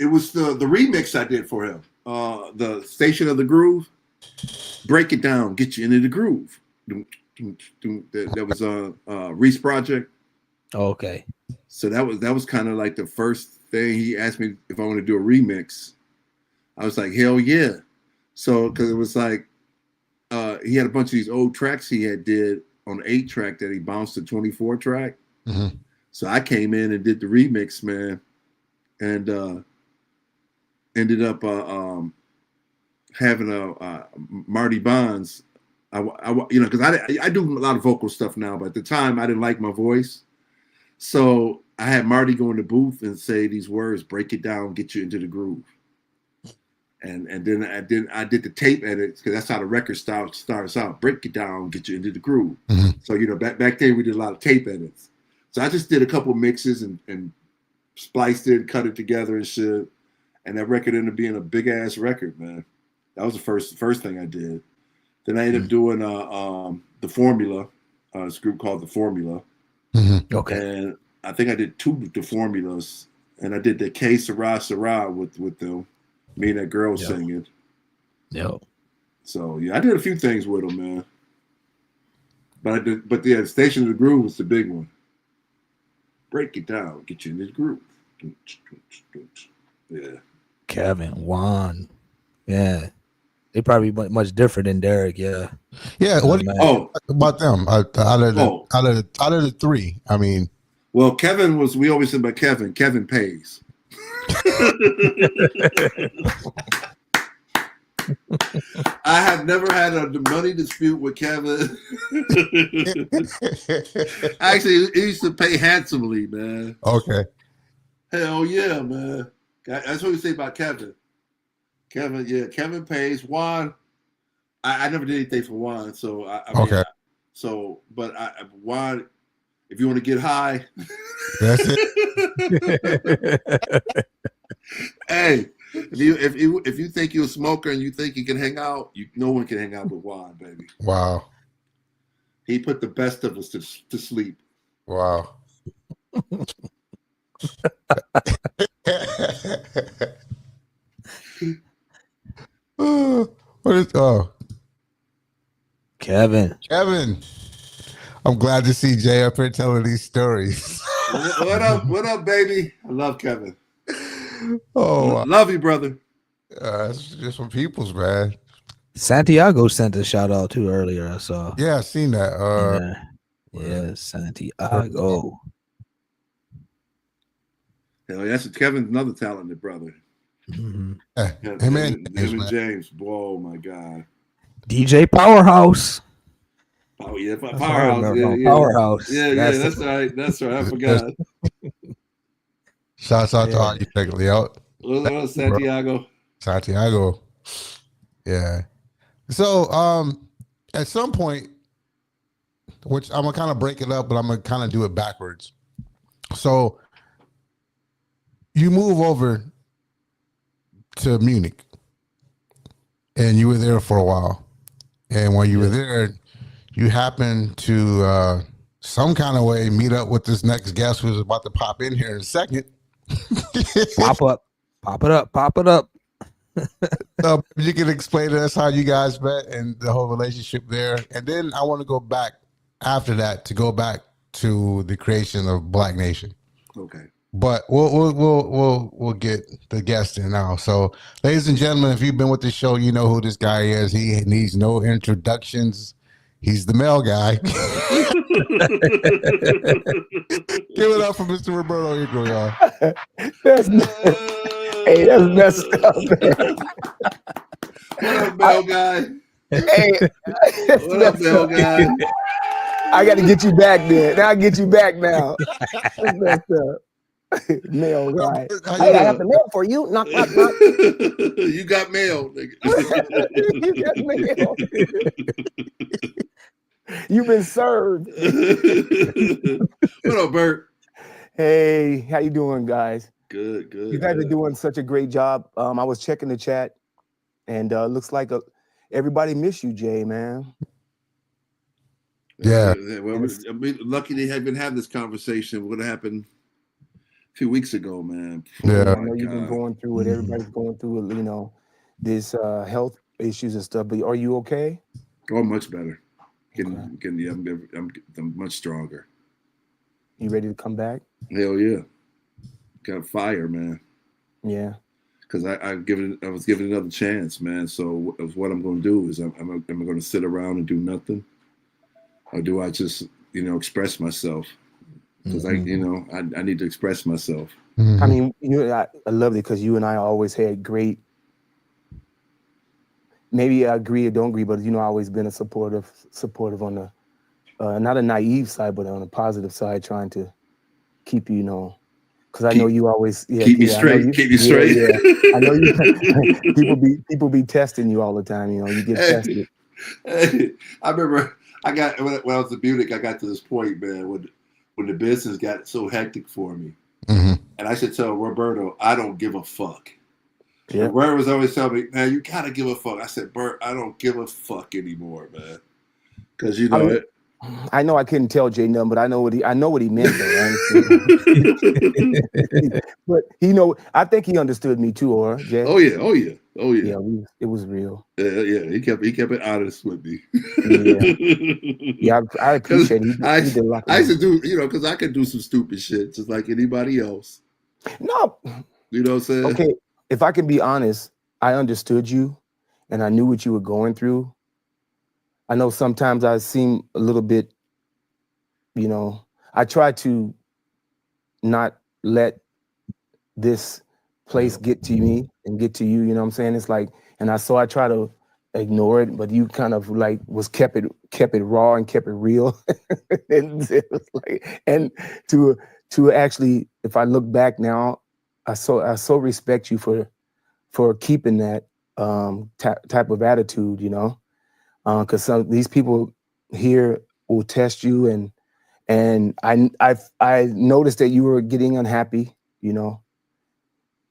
was the remix I did for him. The Station of the Groove. Break it down, get you into the groove. That was Reese Project. Oh, okay. So that was kind of like the first thing he asked me if I want to do a remix. I was like, hell yeah. So because it was like he had a bunch of these old tracks he had did on 8-track that he bounced to 24-track. Mm-hmm. So I came in and did the remix, man, and ended up having a Marty Bonds. Because I do a lot of vocal stuff now, but at the time I didn't like my voice, so I had Marty go in the booth and say these words: "Break it down, get you into the groove." And then I did the tape edits because that's how the record starts out. Break it down, get you into the groove. Mm-hmm. So back then we did a lot of tape edits. So I just did a couple mixes and spliced it, cut it together and shit. And that record ended up being a big ass record, man. That was the first thing I did. Then I ended up doing the Formula, this group called the Formula. Mm-hmm. Okay. And I think I did 2 the Formulas, and I did the K Sarah with them. Me and that girl singing. Yep. So yeah, I did a few things with them, man. But the Station of the Groove was the big one. Break it down, get you in this groove. Yeah. Kevin, Juan. Yeah. They probably much different than Derek, yeah. Yeah. What about them? Out of the 3, I mean. Well, Kevin we always said about Kevin. Kevin pays. I have never had a money dispute with Kevin. Actually, he used to pay handsomely, man. Okay. Hell yeah, man. That's what we say about Kevin. Kevin pays. Juan, I never did anything for Juan, so Okay. But Juan, if you want to get high, That's it. hey, if you think you're a smoker and you think you can hang out, no one can hang out with Juan, baby. Wow. He put the best of us to sleep. Wow. What is Kevin? I'm glad to see Jay up here telling these stories. What up, baby? I love Kevin. Oh, love you, brother. it's just from people's, man. Santiago sent a shout out too earlier. I saw. Yeah, I seen that. Yeah, Santiago. Hell, that's Kevin's another talented brother. Mm-hmm. Him and James. Oh my God. DJ Powerhouse. Oh yeah, Powerhouse. Powerhouse. Yeah, that's right. That's right. I forgot. Shouts out to all you technically out. Santiago. Yeah. So at some point, which I'm gonna kind of break it up, but I'm gonna kind of do it backwards. So you move over to Munich and you were there for a while. And when you were there, you happened to some kind of way meet up with this next guest who's about to pop in here in a second. Pop it up. You can explain to us how you guys met and the whole relationship there. And then I want to go back after that to the creation of Black Nation. Okay. But we'll get the guest in now. So, ladies and gentlemen, if you've been with the show, you know who this guy is. He needs no introductions. He's the male guy. Give it up for Mr. Roberto Ingram, y'all. That's messed up, man. What up, male guy? Hey, what up, male guy? I got to get you back then. Now I get you back now. That's messed up. Male guy. I have the mail for you. Knock. You got mail, nigga. You got mail. You've been served. What up, Bert? Hey, how you doing, guys? Good. You guys are doing such a great job. I was checking the chat, and looks like everybody miss you, Jay, man. Yeah. Well, we're lucky to even have this conversation. What happened a few weeks ago, man? Yeah. I know you've been going through it. Everybody's going through it, this health issues and stuff. But are you okay? Oh, much better. I'm much stronger. You ready to come back? Hell yeah. Got fire, man. Yeah. Because I was given another chance, man. So what I'm going to do is am I going to sit around and do nothing, or do I just express myself? Because I need to express myself. I mean, I love it because you and I always had great. Maybe I agree or don't agree, but I've always been a supportive on the not a naive side, but on a positive side, trying to keep you, because I know you always keep me straight. Keep me straight. Yeah. I know you. people be testing you all the time. You get tested. Hey, I remember when I was in Munich, I got to this point, man, when the business got so hectic for me, and I should tell Roberto, I don't give a fuck. Yeah. Bert was always telling me, man, you gotta give a fuck. I said, Bert, I don't give a fuck anymore, man, because I know I couldn't tell Jay nothing, but I know what he meant. But I think he understood me too, or Jay. Oh yeah. Yeah, it was real. Yeah. He kept it honest with me. Yeah, I appreciate it. I used to do, because I could do some stupid shit just like anybody else. No, you know what I'm saying? Okay, if I can be honest, I understood you, and I knew what you were going through. I know sometimes I seem a little bit, I try to not let this place get to me and get to you, you know what I'm saying? It's like, and I try to ignore it, but you kind of kept it raw and kept it real. And it was like, and to actually, if I look back now, I so respect you for keeping that type of attitude, you know, because some these people here will test you, and I noticed that you were getting unhappy, you know.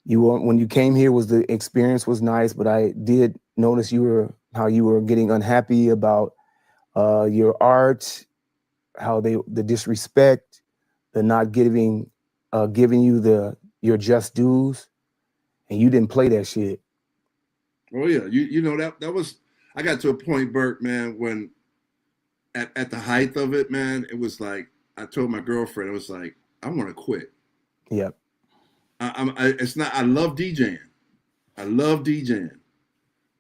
You were, when you came here, was the experience was nice, but I did notice how you were getting unhappy about your art, how the disrespect, the not giving you your just dues, and you didn't play that shit. Oh yeah, you know that was, I got to a point, Bert, man, when at the height of it, man, it was like I told my girlfriend, it was like I want to quit. Yep. It's not. I love DJing,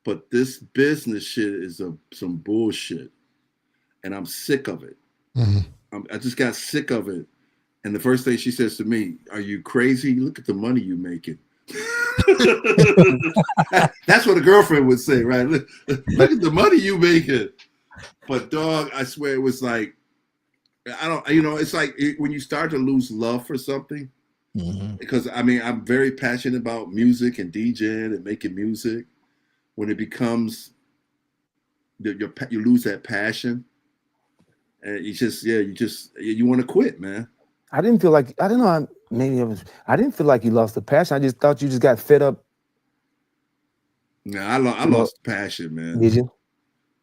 but this business shit is some bullshit, and I'm sick of it. Mm-hmm. I just got sick of it. And the first thing she says to me, "Are you crazy? Look at the money you making." That's what a girlfriend would say, right? Look at the money you making. But dog, I swear it was like, I don't, you know, it's like when you start to lose love for something. Mm-hmm. Because I mean, I'm very passionate about music and DJing and making music. When it becomes, you lose that passion, and you want to quit, man. I didn't feel like, I don't know, I didn't feel like you lost the passion. I just thought you just got fed up. No, I lost passion, man. Did you?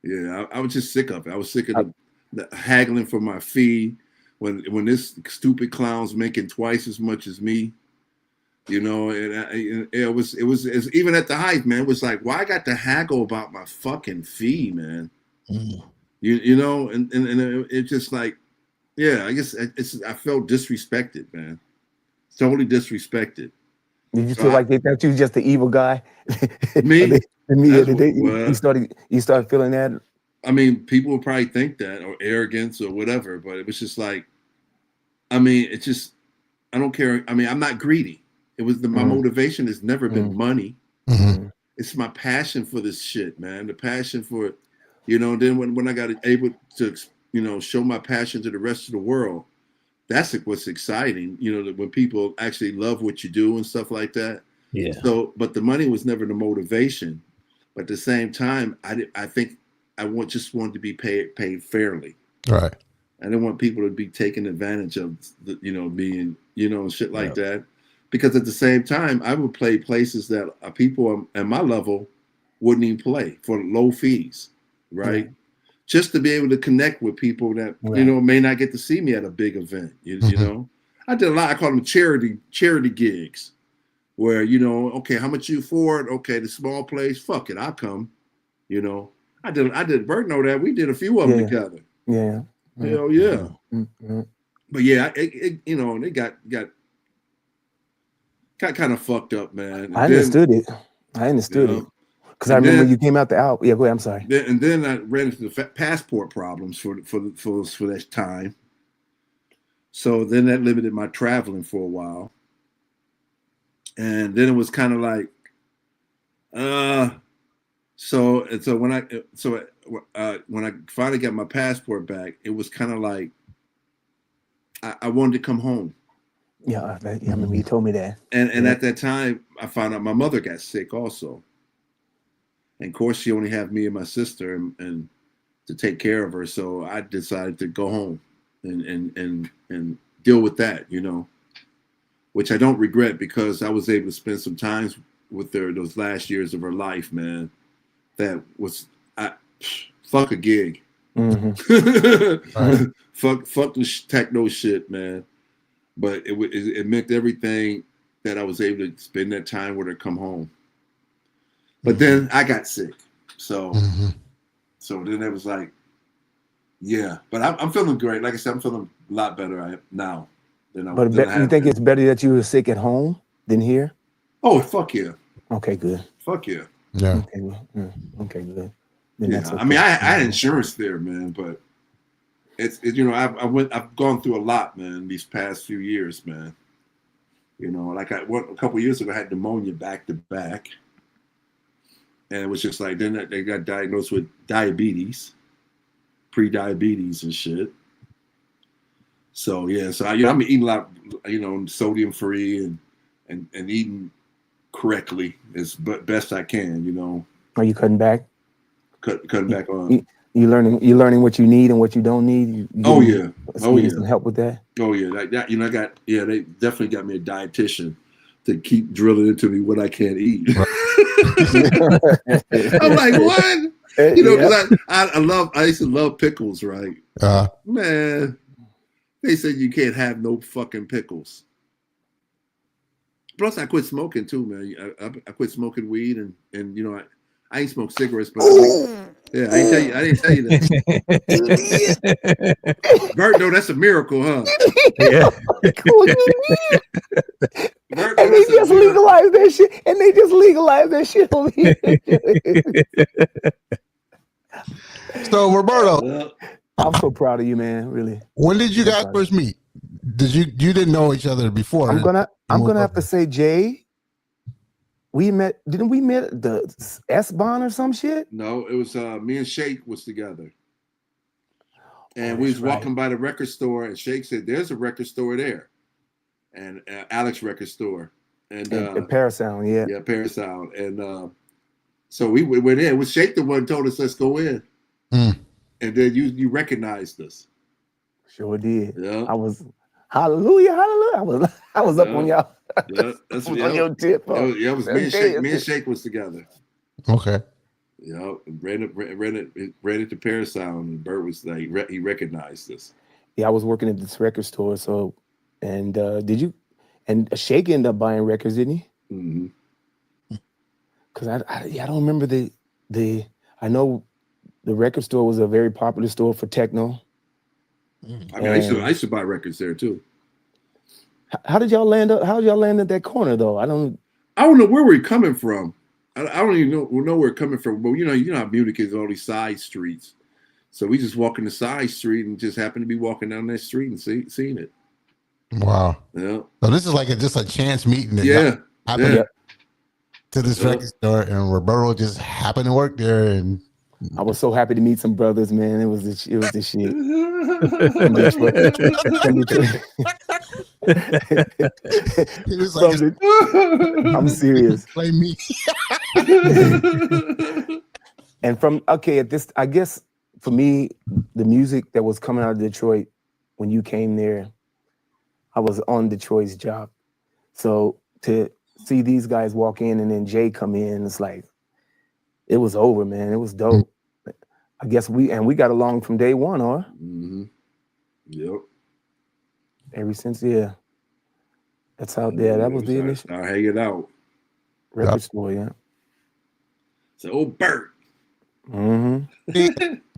Yeah, I was just sick of it. I was sick of the haggling for my fee. When this stupid clown's making twice as much as me, you know, and it was even at the height, man. It was like, why I got to haggle about my fucking fee, man? Mm-hmm. You know, and it just like, yeah, I guess I felt disrespected, man. Totally disrespected. Did you feel like they thought you was just the evil guy? Me? You started feeling that? I mean, people would probably think that, or arrogance or whatever, but it was just like, I mean, it's just, I don't care. I mean, I'm not greedy. It was my motivation has never been money. Mm-hmm. It's my passion for this shit, man. The passion for, you know, then when I got able to, you know, show my passion to the rest of the world, that's what's exciting, you know, that when people actually love what you do and stuff like that. Yeah. So, but the money was never the motivation. But at the same time, I think I just wanted to be paid fairly. Right. I didn't want people to be taken advantage of, you know, being, you know, shit like that. Because at the same time, I would play places that people at my level wouldn't even play for low fees, right? Yeah. Just to be able to connect with people that, you know, may not get to see me at a big event, you know? I did a lot, I call them charity gigs, where, you know, okay, how much you for it? Okay, the small place, fuck it, I'll come, you know? I did Bert know that. We did a few of them together. Yeah. Hell yeah. Mm-hmm. But yeah, it you know, they got kind of fucked up, man. And I understood it. Because I remember you came out the album. Yeah, go ahead. I'm sorry. Then I ran into the passport problems for that time. So then that limited my traveling for a while. And then it was kind of like, so when I finally got my passport back, it was kind of like I wanted to come home. Yeah, I remember you told me that. And at that time, I found out my mother got sick also. And of course, she only had me and my sister and to take care of her. So I decided to go home and deal with that, you know, which I don't regret because I was able to spend some time with her those last years of her life, man. That was fuck a gig. Mm-hmm. fuck the techno shit, man. But it meant everything that I was able to spend that time with her, come home. But then I got sick, so then it was like, yeah. But I'm feeling great. Like I said, I'm feeling a lot better now than I was. But you think it's better that you were sick at home than here? Oh, fuck yeah. Okay, good. Fuck yeah. Yeah. Okay, good. Then yeah. Okay. I mean, I had insurance there, man, but it's you know, I've gone through a lot, man, these past few years, man. You know, like a couple of years ago, I had pneumonia back to back. And it was just like, then they got diagnosed with diabetes, pre-diabetes and shit. So, yeah, so I'm eating a lot, you know, sodium free and and eating correctly as best I can. You know. Are you cutting back? Cutting back on. You learning what you need and what you don't need. Getting some help with that. Oh yeah, that you know, they definitely got me a dietitian to keep drilling into me what I can't eat. I'm like, what? You know, because I used to love pickles, right? Man, they said you can't have no fucking pickles. Plus, I quit smoking too, man. I quit smoking weed, and you know, I ain't smoked cigarettes, but yeah, I didn't tell you that. Bert, no, that's a miracle, huh? Yeah. Bert, and they just legalized that shit. Over here. So, Roberto, I'm so proud of you, man. Really. When did you guys first meet? You didn't know each other before? I'm gonna have to say, Jay. Didn't we meet at the S-Bahn or some shit? No, it was me and Shake was together. And we was walking by the record store, and Shake said, "There's a record store there." And Alex record store. And Parasound, yeah. Yeah, Parasound. And so we went in. It was Shake the one who told us, let's go in. And then you recognized us. Sure did. Yeah. I was hallelujah. I was up on y'all. Yeah, that's on your tip. It was me and Shake. Me and Shake was together. Okay. Yeah, ran it to Parasound, and Bert was like, he recognized us. Yeah, I was working at this record store. So, and Shake ended up buying records, didn't he? Mm-hmm. Because I don't remember the. I know the record store was a very popular store for techno. I mean, I used to buy records there too. How did y'all land up? How did y'all land at that corner though? I don't know where we're coming from. I don't even know where we're coming from. But you know how Munich is, all these side streets. So we just walking the side street and just happened to be walking down that street and seeing it. Wow. Yeah. So this is like just a chance meeting. That happened to this record store, and Roberto just happened to work there. And I was so happy to meet some brothers, man. It was the shit. He was like, I'm serious. Play me. And I guess for me, the music that was coming out of Detroit when you came there, I was on Detroit's job. So to see these guys walk in and then Jay come in, it's like, it was over, man. It was dope. I guess we got along from day one, huh? Mm-hmm. Yep. Ever since, yeah. That's out there. That was the initial. I'll hang it out. Record store, yeah. So, old Bert. Mm-hmm.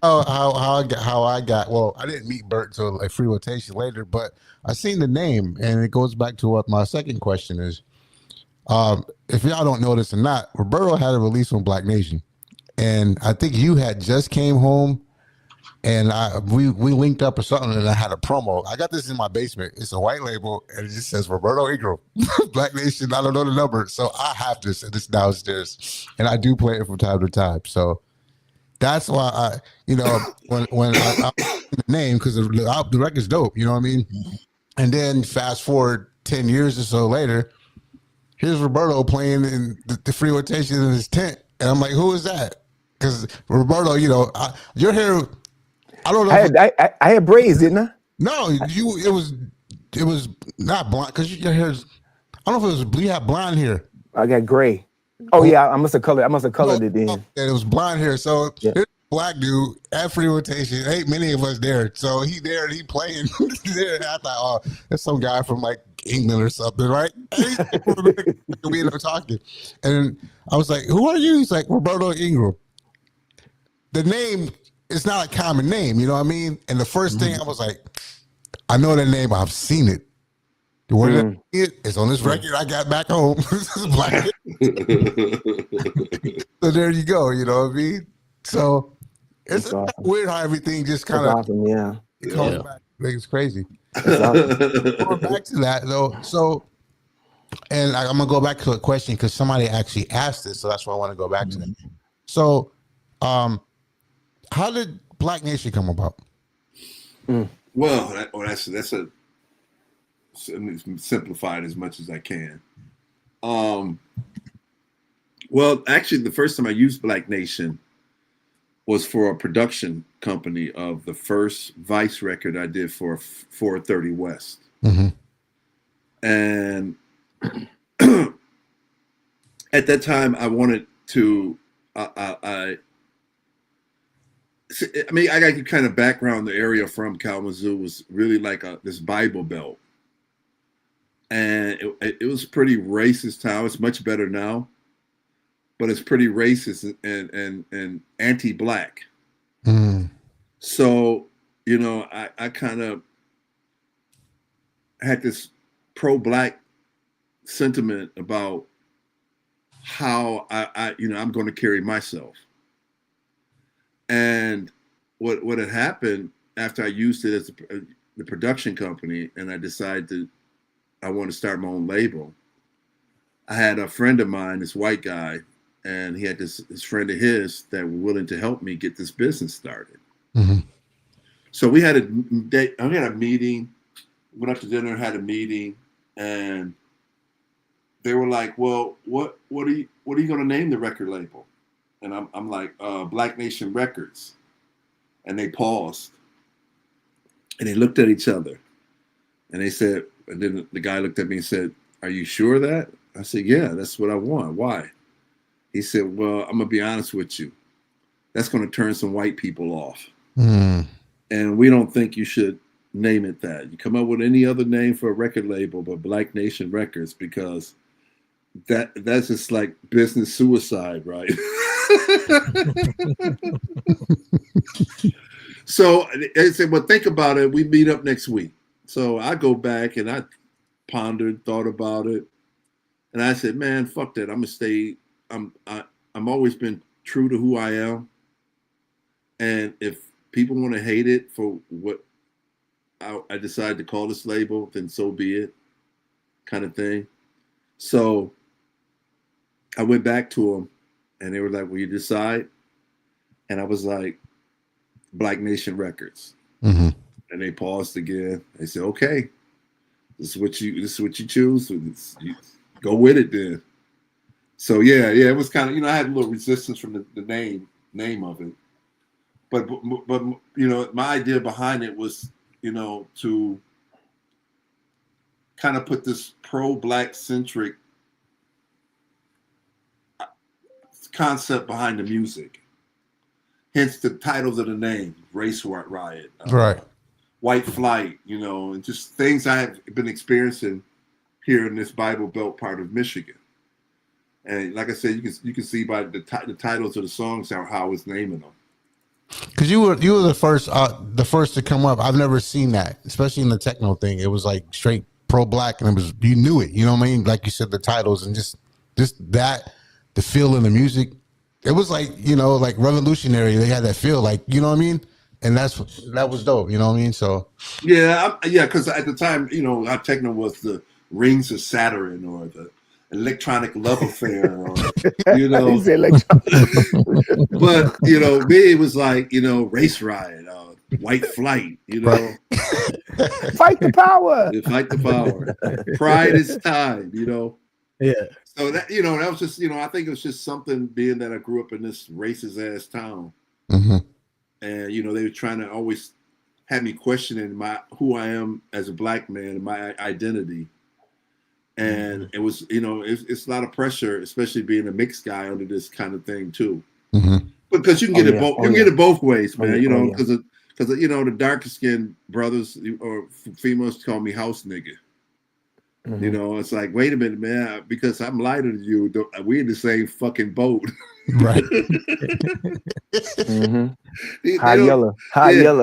how I got, well, I didn't meet Bert until like Free Rotation later, but I seen the name, and it goes back to what my second question is. If y'all don't know this or not, Roberto had a release on Black Nation, and I think you had just came home, and we linked up or something, and I had a promo. I got this in my basement. It's a white label, and it just says Roberto Ingram, Black Nation. I don't know the number, so I have this, and it's downstairs, and I do play it from time to time. So that's why when I the name, because the record's dope, you know what I mean. And then fast forward 10 years or so later, here's Roberto playing in the Free Rotation in his tent. And I'm like, who is that? Because Roberto, your hair, I don't know. I had braids, didn't I? No, it was not blonde, because your hair's, I don't know if it was, you had blonde hair. I got gray. Oh yeah, I must have colored it then. And it was blonde hair. So yeah. Here's a black dude at Free Rotation. Ain't many of us there. So he there and he playing there. And I thought, oh, that's some guy from like England or something, right? We ended up talking. And I was like, who are you? He's like, Roberto Ingram. The name is not a common name, you know what I mean? And the first thing I was like, I know that name, I've seen it. The one it's on this record I got back home. So there you go, you know what I mean? So it's awesome. Weird how everything just kind of awesome, comes back. It's crazy. Going back to that though, so and I'm gonna go back to a question because somebody actually asked it, so that's why I want to go back to that. So how did Black Nation come about? Well, that's a simplified as much as I can. Well, actually, the first time I used Black Nation was for a production company of the first Vice record I did for 430 West. Mm-hmm. And at that time, I wanted to, I mean, I got to kind of background the area from Kalamazoo was really like this Bible Belt. And it was pretty racist town. It's much better now, but it's pretty racist and anti-Black. Mm. So, you know, I kind of had this pro-Black sentiment about how I'm going to carry myself. And what had happened after I used it as the production company, and I decided I want to start my own label. I had a friend of mine, this white guy, and he had this friend of his that were willing to help me get this business started. Mm-hmm. So we had a meeting, went up to dinner, had a meeting, and they were like, "Well, what are you going to name the record label?" And I'm like, Black Nation Records. And they paused, and they looked at each other, and they said, and then the guy looked at me and said, "Are you sure of that?" I said, "Yeah, that's what I want." "Why?" He said, "Well, I'm gonna be honest with you. That's going to turn some white people off. Mm. And we don't think you should name it that. You come up with any other name for a record label but Black Nation Records, because that's just like business suicide, right?" So I said, "Well, think about it. We meet up next week." So I go back and I pondered, thought about it, and I said, "Man, fuck that. I'm gonna stay. I'm always been true to who I am. And if people want to hate it for what I decided to call this label, then so be it," kind of thing. So I went back to them, and they were like, "Will you decide?" And I was like, "Black Nation Records." Mm-hmm. And they paused again. They said, "Okay, this is what you choose. So you go with it then." So yeah, it was kind of, I had a little resistance from the name of it, but my idea behind it was, to kind of put this pro-Black centric concept behind the music. Hence the titles of the name: Race Riot, Right. White Flight, and just things I have been experiencing here in this Bible Belt part of Michigan. And like I said, you can see by the titles of the songs how I was naming them. Because you were the first to come up. I've never seen that, especially in the techno thing. It was like straight pro-Black, and you knew it. You know what I mean? Like you said, the titles and just that, the feel in the music. It was like, like revolutionary. They had that feel, like, you know what I mean? And that was dope. You know what I mean? So yeah, because at the time, our techno was the Rings of Saturn or the Electronic Love Affair, or but me, it was like, Race Riot, White Flight, Fight the power. Fight the power. Pride is time, Yeah. So that that was just, I think it was just something, being that I grew up in this racist ass town, mm-hmm. and they were trying to always have me questioning who I am as a Black man and my identity. And it was, it's a lot of pressure, especially being a mixed guy under this kind of thing too. Mm-hmm. Because you can get it both. You can get it both ways, man. Because the darker skinned brothers or females call me house nigga. Mm-hmm. It's like, wait a minute, man, because I'm lighter than you. We in the same fucking boat. Right. Mm-hmm. High yellow.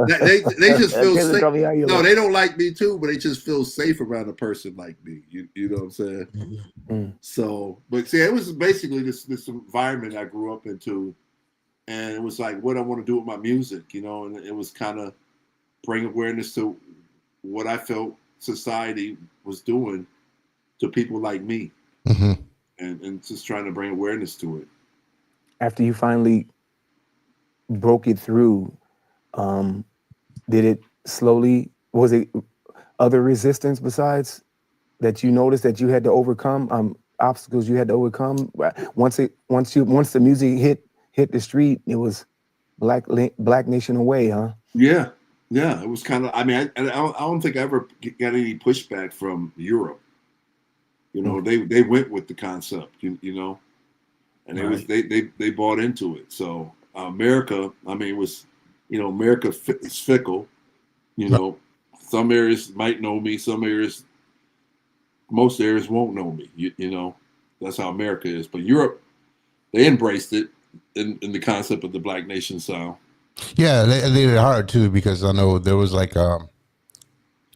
They just feel safe. No, they don't like me too, but they just feel safe around a person like me. You know what I'm saying? Mm-hmm. So, but see, it was basically this environment I grew up into, and it was like what I want to do with my music, and it was kind of bring awareness to what I felt society was doing to people like me, mm-hmm. and just trying to bring awareness to it. After you finally broke it through, did it slowly, was it other resistance besides that you noticed that you had to overcome? obstacles you had to overcome? Once the music hit the street, it was Black Nation away, huh? Yeah, it was kind of. I mean, I don't think I ever got any pushback from Europe. You know, they went with the concept. You know, and they bought into it. So America, I mean, it was, you know, America is fickle. You know, some areas might know me, most areas won't know me. You know, that's how America is. But Europe, they embraced it in the concept of the Black Nation sound. Yeah, they did it hard too, because I know there was like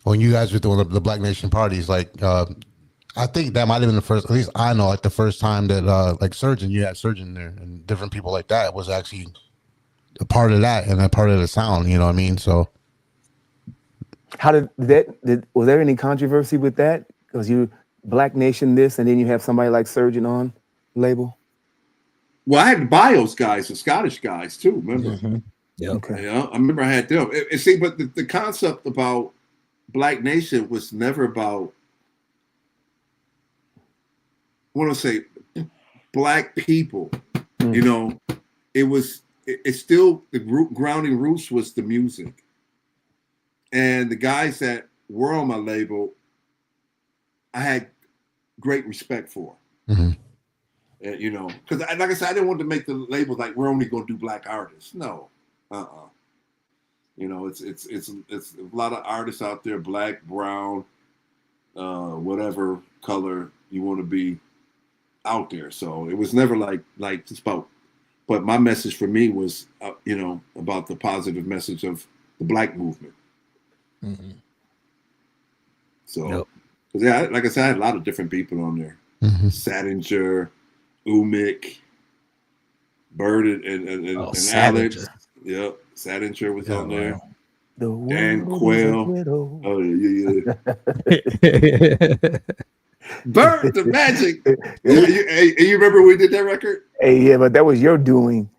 when you guys were doing the Black Nation parties, like I think that might have been the first, at least I know, like the first time that like Surgeon, you had Surgeon there and different people like that was actually a part of that and a part of the sound, you know what I mean? So how did was there any controversy with that? Because you Black Nation this, and then you have somebody like Surgeon on label? Well, I had the Bios guys, the Scottish guys too, remember? Mm-hmm. Yeah. Okay. Yeah, I remember I had them. And see, but the concept about Black Nation was never about, I want to say, Black people. You know, it's still the grounding roots was the music. And the guys that were on my label, I had great respect for. mm-hmm. You know, because like I said, I didn't want to make the label like we're only going to do Black artists. No, You know, it's a lot of artists out there, Black, brown, whatever color you want to be out there. So it was never like just about. But my message for me was, you know, about the positive message of the Black movement. Mm-hmm. So, yeah, like I said, I had a lot of different people on there. Mm-hmm. Sadinger, Umik, Bird, and Sadinger. Alex. Yep, Sadinger was on there. Wow. Dan Quayle. Oh yeah. Bird, the magic. You remember we did that record? Hey, yeah, but that was your doing.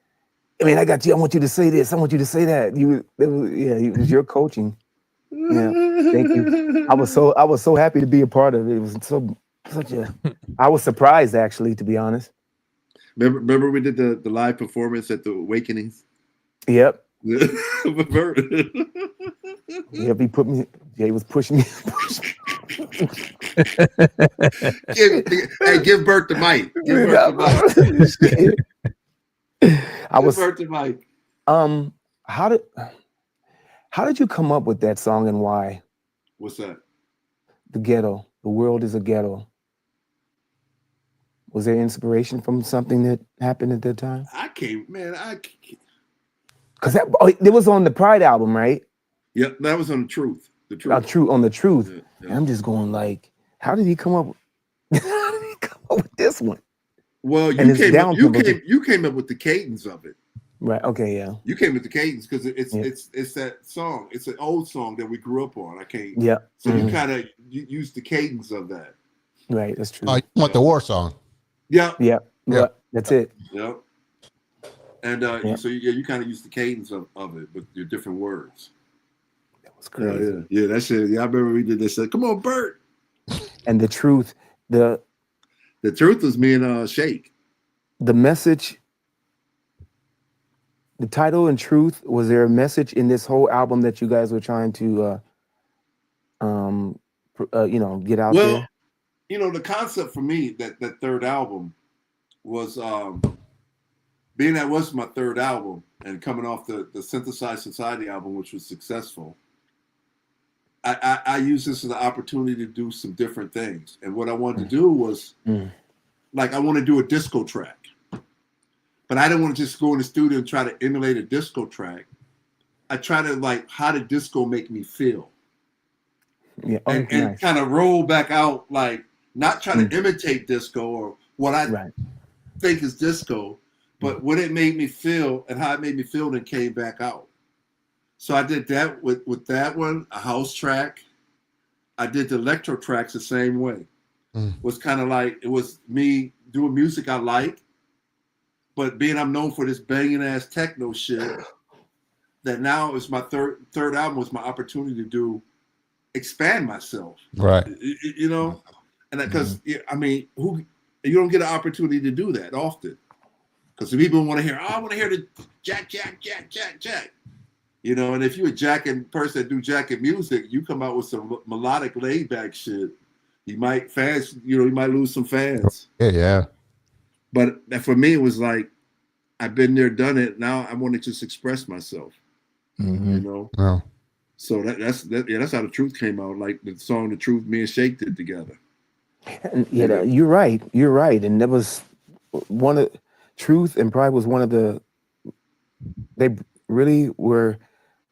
I mean, I got you. I want you to say this. I want you to say that. It was your coaching. Yeah, thank you. I was so happy to be a part of it. It was I was surprised, actually, to be honest. Remember we did the live performance at the Awakenings? Yep. Yep, Jay was pushing me. Give Bert the mic. Give Bert the mic. How did you come up with that song and why? What's that? The ghetto. The world is a ghetto. Was there inspiration from something that happened at that time? Because it was on the Pride album, right? Yep, that was on the Truth. On the Truth. Yeah. And I'm just going like, how did he come up with this one? Well, you came up with the cadence of it. Right. Okay. Yeah. You came with the cadence because it's that song. It's an old song that we grew up on. Yeah. So you kind of used the cadence of that. Right. That's true. You want the war song? Yeah. Yeah. That's it. Yeah. And so you kind of used the cadence of it, but your different words. That was crazy. Yeah. That shit. Yeah, I remember we did this. Come on, Bert. And the truth. The truth was me and Shake. The message. The title and truth, was there a message in this whole album that you guys were trying to, get out there? Well, you know, the concept for me, that third album was, being that was my third album and coming off the Synthesized Society album, which was successful, I used this as an opportunity to do some different things. And what I wanted to do was, like, I want to do a disco track. But I didn't want to just go in the studio and try to emulate a disco track. I try to, like, how did disco make me feel? Yeah, and nice. Kind of roll back out, like, not trying to imitate disco or what I think is disco, but what it made me feel and how it made me feel then came back out. So I did that with that one, a house track. I did the electro tracks the same way. Was kind of like, it was me doing music I like, but being I'm known for this banging ass techno shit, that now is my third album was my opportunity to expand myself. Right. You know? And because I mean, you don't get an opportunity to do that often. Because people want to hear, I want to hear the jack. You know, and if you're a jacking person that do jacking music, you come out with some melodic laid back shit. You might lose some fans. Yeah. But for me, it was like, I've been there, done it. Now I want to just express myself. Mm-hmm. You know? Yeah. So that's how The Truth came out. Like the song The Truth, me and Shake did together. Yeah, you're right. You're right. And that was one of Truth and Pride was one of they really were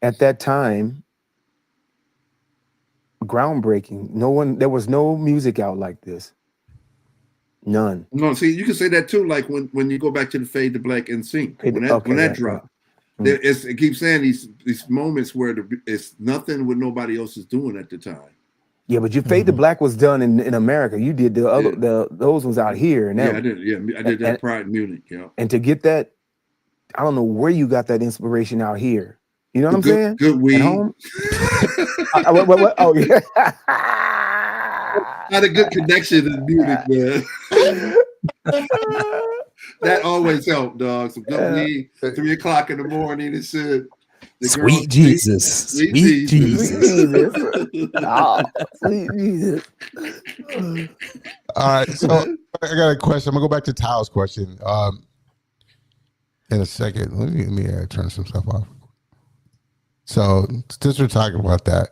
at that time groundbreaking. There was no music out like this. None. No, see, you can say that too. Like when you go back to the Fade to Black NSYNC, when that dropped, it keeps saying these moments where it's nothing what nobody else is doing at the time. Yeah, but your Fade to Black was done in America. You did the other those ones out here. And I did. Yeah, I did that Pride in Munich. Yeah. And to get that, I don't know where you got that inspiration out here. You know what I'm saying? Good weed. At home? What? Oh yeah. Had a good connection in Munich, man. That always helped, dog. Some good weed, 3 o'clock in the morning and shit. Sweet Jesus. Sweet Jesus. Oh, sweet Jesus. All right, so I got a question. I'm gonna go back to Tao's question in a second. Let me turn some stuff off. So since we're talking about that,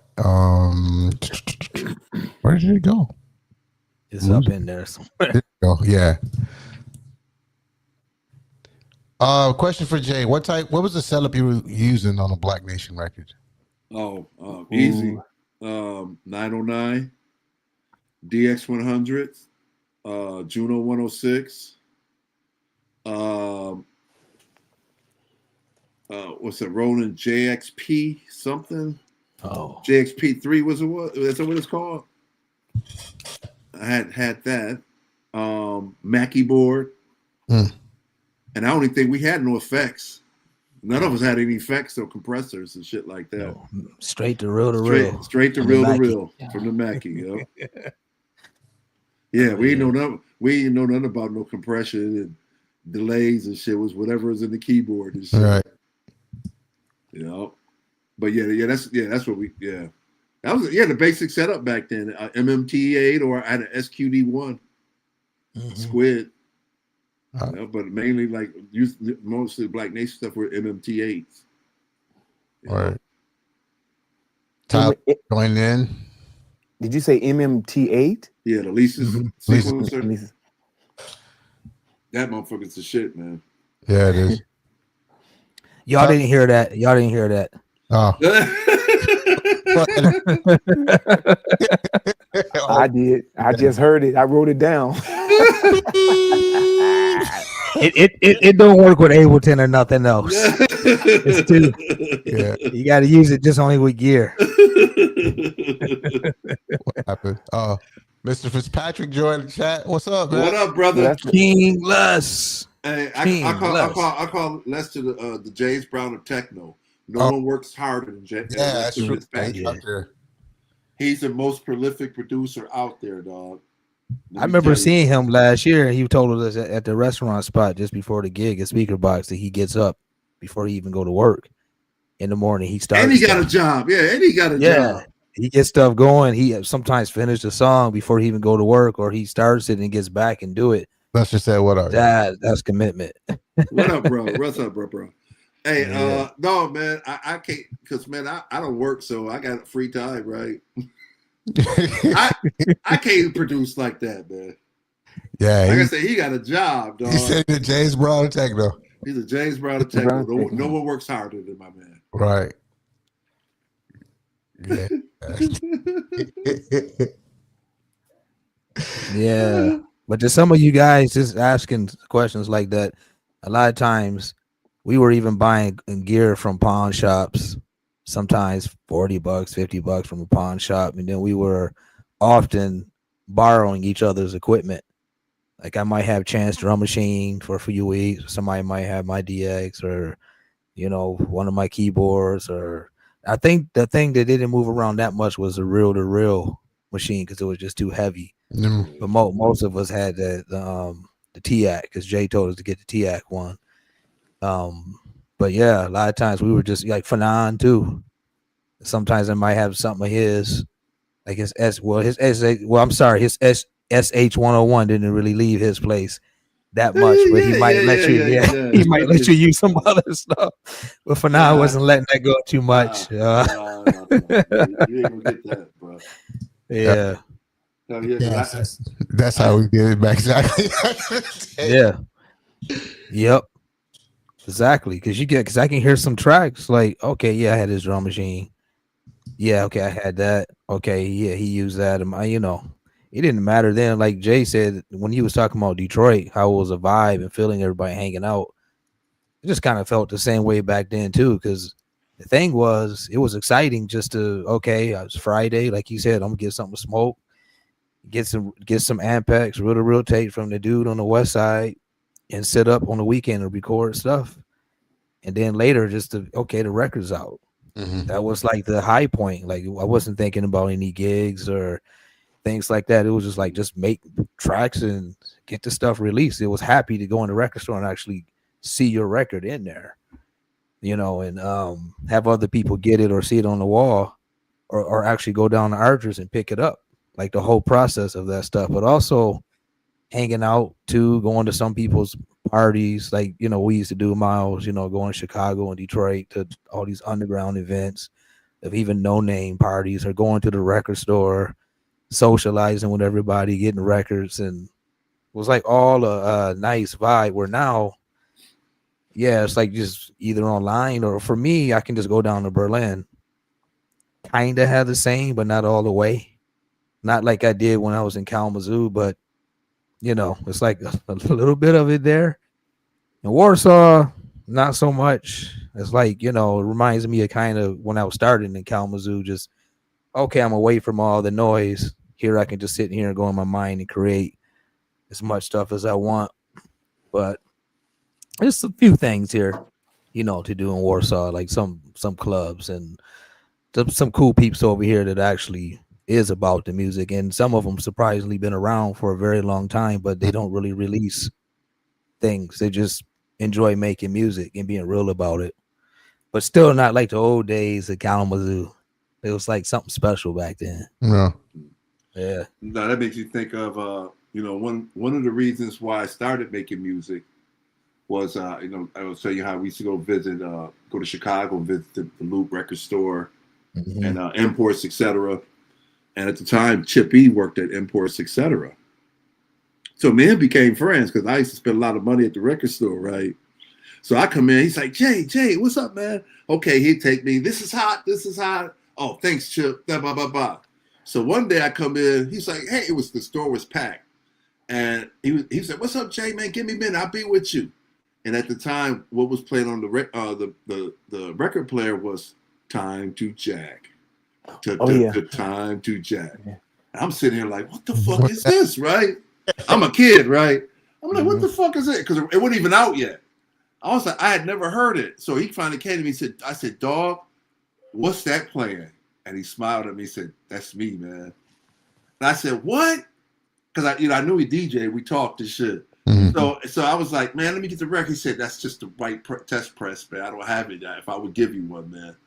where did it go? It's up in there somewhere. Oh yeah. Question for Jay. What was the setup you were using on a Black Nation record? Easy. 909, DX100, Juno 106. What's it? Roland JXP something? Oh, JXP3 was it? What? That's what it's called. I had that. Mackie board. And I don't even think we had no effects. None of us had any effects or compressors and shit like that. No. Straight to real to real. Straight to real to real from the Mackie. You know? Yeah, we ain't know nothing about no compression and delays and shit. It was whatever was in the keyboard and shit. Right. You know. But that's what we That was the basic setup back then. MMT8 or I had an SQD1 Squid. But mainly like mostly Black Nation stuff were MMT8s. All right. Top going in. Did you say MMT8? Yeah, the Lisa's sequencer. Lisa's. That motherfucker's the shit, man. Yeah, it is. Y'all didn't hear that. Oh. I did. I just heard it. I wrote it down. It don't work with Ableton or nothing else. It's too. Yeah. You got to use it just only with gear. What happened? Mr. Fitzpatrick joined the chat. What's up, man? What up, brother? King Les. Hey, I call Les to the James Brown of techno. No one works harder than James. Yeah, that's true. Fitzpatrick. He's the most prolific producer out there, dog. I remember seeing him last year, and he told us at the restaurant spot just before the gig at Speaker Box that he gets up before he even go to work in the morning. He starts, and he got a job. Yeah, and he got a job. He gets stuff going. He sometimes finishes the song before he even go to work, or he starts it and gets back and do it. Let's just say what up. That's commitment. What up, bro? What's up, bro? Hey, no, man, I can't because man, I don't work, so I got free time, right? I can't produce like that, man. Yeah, like I said, he got a job, dog. He said the James Brown of techno. He's a James Brown of techno. No one works harder than my man. Right. Yeah. Yeah. But to some of you guys just asking questions like that, a lot of times we were even buying gear from pawn shops, sometimes $40, $50 from a pawn shop. And then we were often borrowing each other's equipment. Like I might have Chance drum machine for a few weeks. Somebody might have my DX or, one of my keyboards. Or I think the thing that didn't move around that much was the reel-to-reel machine because it was just too heavy. Mm. But most of us had the TIAC because Jay told us to get the TIAC one. But yeah, a lot of times we were just like Fanon too. Sometimes I might have something of his, like his SH 101 didn't really leave his place that much, but he might let you, he might let you use some other stuff. But for now, I wasn't letting that go too much. No. You ain't gonna get that, bro. Yeah. No, yeah, Yes, that's how we did it back. Exactly. Yeah. Yep. Exactly. Because I can hear some tracks like, okay, yeah, I had his drum machine. Yeah, okay, I had that. Okay, yeah, he used that. It didn't matter then. Like Jay said, when he was talking about Detroit, how it was a vibe and feeling everybody hanging out. It just kind of felt the same way back then too. Because the thing was, it was exciting just to it was Friday, like he said, I'm gonna get something to smoke, get some Ampex, real tape from the dude on the west side, and sit up on the weekend and record stuff. And then later, just the record's out. Mm-hmm. That was like the high point. Like I wasn't thinking about any gigs or things like that. It was just like just make tracks and get the stuff released. It was happy to go in the record store and actually see your record in there, and have other people get it or see it on the wall, or actually go down to Archer's and pick it up. Like the whole process of that stuff, but also hanging out too, going to some people's parties. Like, we used to do, Myles, going to Chicago and Detroit to all these underground events of even no name parties, or going to the record store, socializing with everybody, getting records. And it was like all a nice vibe, where now, yeah, it's like just either online, or for me, I can just go down to Berlin. Kind of have the same, but not all the way. Not like I did when I was in Kalamazoo, but it's like a little bit of it there. In Warsaw, not so much. It's like, it reminds me of kind of when I was starting in Kalamazoo, just, okay, I'm away from all the noise. Here I can just sit here and go in my mind and create as much stuff as I want. But there's a few things here, to do in Warsaw, like some clubs and some cool peeps over here that actually is about the music, and some of them surprisingly been around for a very long time, but they don't really release things. They just enjoy making music and being real about it, but still not like the old days of Kalamazoo. It was like something special back then. Yeah. No, that makes you think of one of the reasons why I started making music was I will tell you how we used to go to Chicago and visit the Loop record store, Mm-hmm. and Imports, etc. And at the time, Chip E worked at Imports, etc. So me and him became friends because I used to spend a lot of money at the record store, right? So I come in, he's like, Jay, what's up, man? Okay, he'd take me, this is hot. Oh, thanks, Chip, blah, blah, blah, blah. So one day I come in, he's like, hey, the store was packed. And he said, what's up, Jay, man, give me a minute, I'll be with you. And at the time, what was playing on the record player was Time to Jack. Time to Jack. Yeah. I'm sitting here like, what the fuck is this, right? I'm a kid, right? I'm like, what the fuck is it? Because it wasn't even out yet. I was like, I had never heard it. So he finally came to me and said, I said, dog, what's that playing? And he smiled at me and said, that's me, man. And I said, what? Because I knew he DJ. We talked and shit. Mm-hmm. So I was like, man, let me get the record. He said, that's just the right test press, man. I don't have it yet. If I would give you one, man.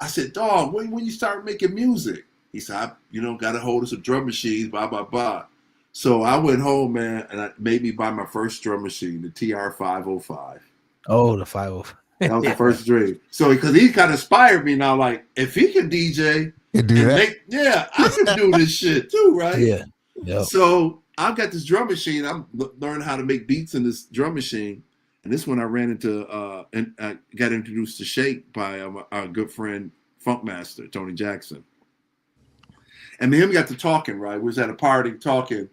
I said, dog, when you start making music? He said, got a hold of some drum machines, blah, blah, blah. So I went home, man, and I made me buy my first drum machine, the TR-505. Oh, the 505. That was the first dream. So because he kind of inspired me now, like, if he can DJ, I can do this shit too, right? Yeah. Yep. So I've got this drum machine. I'm learning how to make beats in this drum machine. And this one I ran into and I got introduced to Shake by our good friend Funkmaster Tony Jackson. And me and him got to talking, right? We was at a party talking.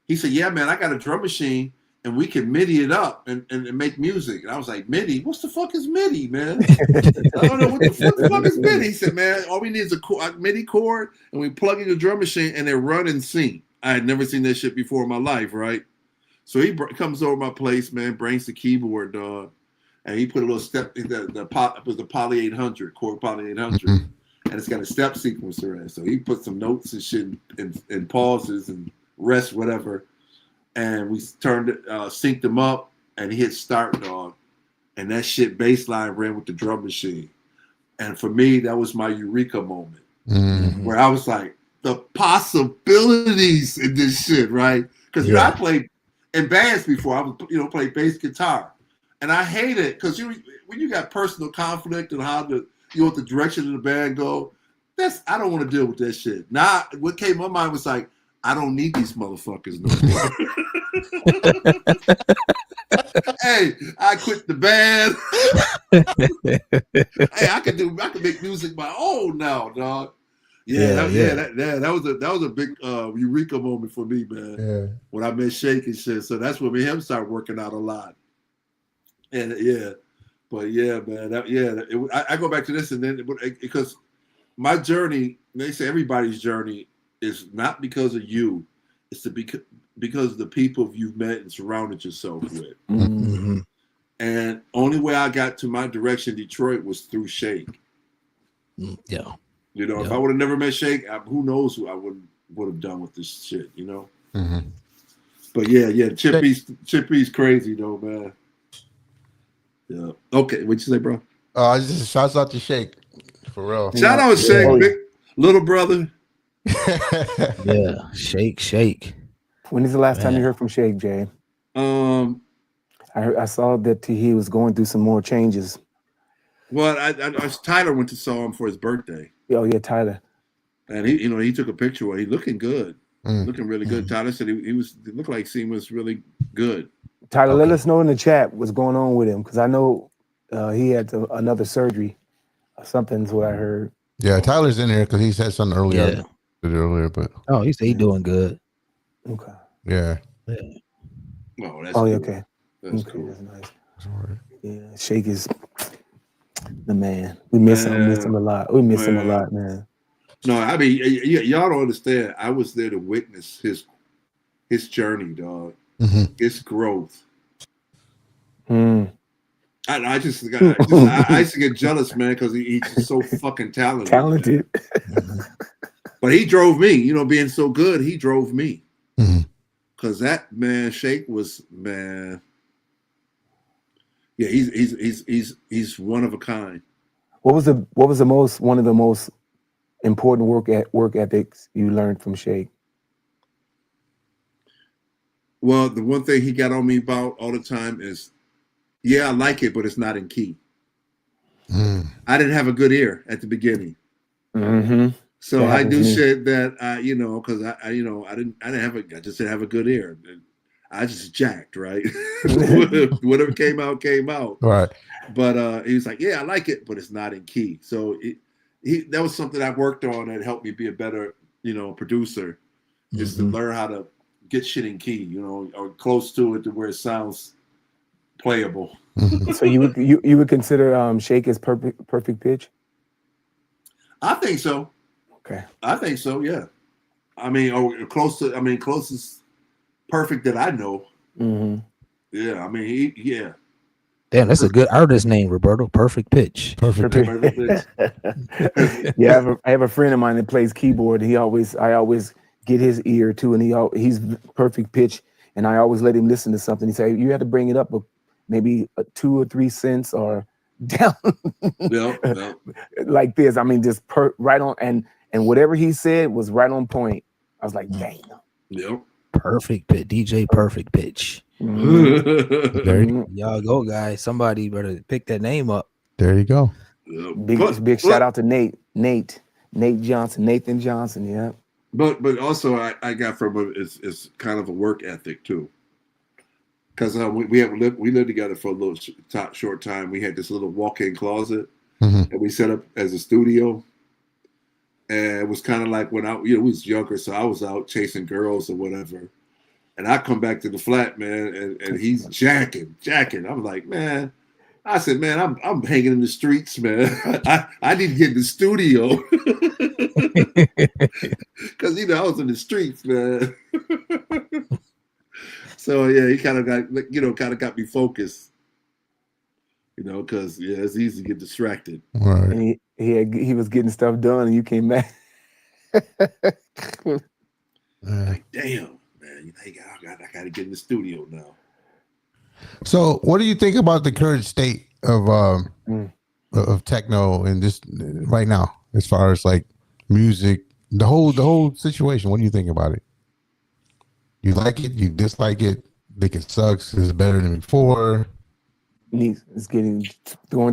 He said, yeah, man, I got a drum machine and we can MIDI it up and make music. And I was like, MIDI? What the fuck is MIDI, man? I don't know what the fuck is MIDI. He said, man, all we need is a MIDI chord and we plug in the drum machine and they run and sing. I had never seen that shit before in my life, right? So he comes over my place, man, brings the keyboard, dog, and he put a little step in it was the Poly 800, Korg Poly 800, and it's got a step sequencer in it. So he put some notes and shit and pauses and rest, whatever. And we turned it, synced them up, and he hit start, dog. And that shit bass line ran with the drum machine. And for me, that was my eureka moment, where I was like, the possibilities in this shit, right? Because you know, I played in bands before. I would, play bass guitar, and I hate it because when you got personal conflict and how the the direction of the band go, I don't want to deal with that shit. Now, what came to my mind was like, I don't need these motherfuckers no more. Hey, I quit the band. Hey, I can make music my own now, dog. That was a big eureka moment for me, man. Yeah. When I met Shake and shit. So that's when me and him started working out a lot. And man, I go back to this, and then because my journey, they say everybody's journey is not because of you, it's because of the people you've met and surrounded yourself with. Mm-hmm. And only way I got to my direction, Detroit, was through Shake. Yeah. If I would have never met Shake, who knows who I would have done with this shit, Mm-hmm. But Chippy's crazy though, man. Yeah. Okay, what'd you say, bro? Just shouts out to Shake, for real. Shout out to Shake, big little brother. Yeah, Shake. When is the last time you heard from Shake, Jay? I saw that he was going through some more changes. Well, Tyler went to saw him for his birthday. Oh yeah, Tyler. And he took a picture where he looking good, looking really good. Tyler said it looked like he was really good. Tyler, let us know in the chat what's going on with him, because I know he had another surgery. Something's what I heard. Yeah, Tyler's in here because he said something earlier. But he said he's doing good. Okay. Yeah. Oh, that's cool. Okay. That's cool. That's nice. Yeah, Shake is the man. We miss him. Miss him a lot. We miss him a lot, man. No, I mean, y'all don't understand. I was there to witness his journey, dog. Mm-hmm. His growth. I used to get jealous, man, because he's just so fucking talented. But he drove me, being so good, he drove me. Because that man, Shake was, man. Yeah, he's one of a kind. What was one of the most important work ethics you learned from Shake? Well, the one thing he got on me about all the time is, I like it, but it's not in key. I didn't have a good ear at the beginning. Mm-hmm. So I do shit that because I just didn't have a good ear. I just jacked, right? Whatever came out. Right. But he was like, I like it, but it's not in key. So that was something I worked on that helped me be a better, producer, is to learn how to get shit in key, or close to it to where it sounds playable. So you would consider Shake as perfect pitch? I think so. Okay. I think so, yeah. I mean, closest perfect that I know. Mm-hmm. Yeah, I mean, Damn, that's a good artist name, Roberto. Perfect pitch. Perfect pitch. Yeah, I have a friend of mine that plays keyboard. I always get his ear too, and he's perfect pitch, and I always let him listen to something. He say, you have to bring it up maybe 2 or 3 cents or down. Yeah. Like this. I mean, just right on, and whatever he said was right on point. I was like, damn. Yep. Perfect pitch. DJ Perfect Pitch. Mm-hmm. Y'all go, guys. Somebody better pick that name up. There you go. Big shout out to Nathan Johnson. Yeah. But also I got from him is kind of a work ethic too. Because we lived together for a little short time. We had this little walk-in closet that we set up as a studio. And it was kind of like when we was younger, so I was out chasing girls or whatever. And I come back to the flat, man, and he's jacking. I'm like, man. I said, man, I'm hanging in the streets, man. I need to get in the studio. Because I was in the streets, man. So yeah, he kind of got me focused. Because it's easy to get distracted. Right. And he was getting stuff done, and you came back. Like, damn. man. I got to get in the studio now. So, what do you think about the current state of techno and just right now, as far as like music, the whole situation? What do you think about it? You like it? You dislike it? Think it sucks? Is it better than before? It's going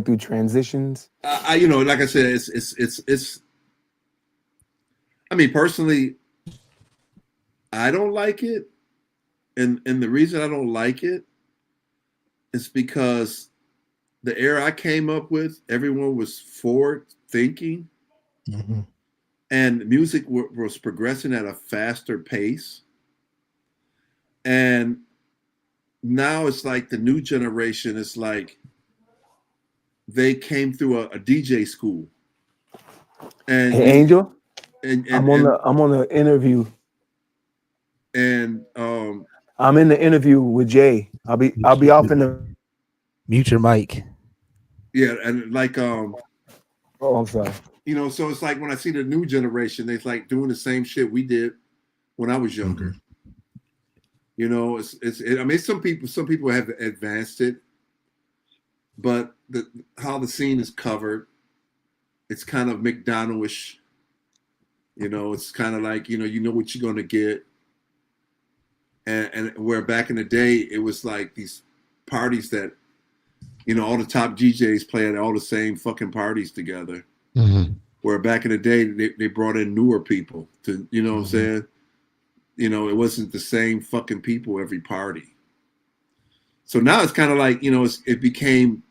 through transitions. Like I said, it's. I mean, personally, I don't like it, and the reason I don't like it is because the era I came up with, everyone was forward thinking, and music was progressing at a faster pace, and now it's like the new generation is like they came through a DJ school. And hey, Angel, and I'm on the interview. And I'm in the interview with Jay. I'll be off in the mute your mic. Yeah, and like oh, I'm sorry. So it's like when I see the new generation, they're like doing the same shit we did when I was younger. I mean, some people have advanced it, but how the scene is covered, it's kind of McDonald-ish. It's kind of like, you know what you're going to get. And where back in the day, it was like these parties that, all the top DJs play at all the same fucking parties together. Where back in the day, they brought in newer people to, what I'm saying? It wasn't the same fucking people every party. So now it's kind of like, it became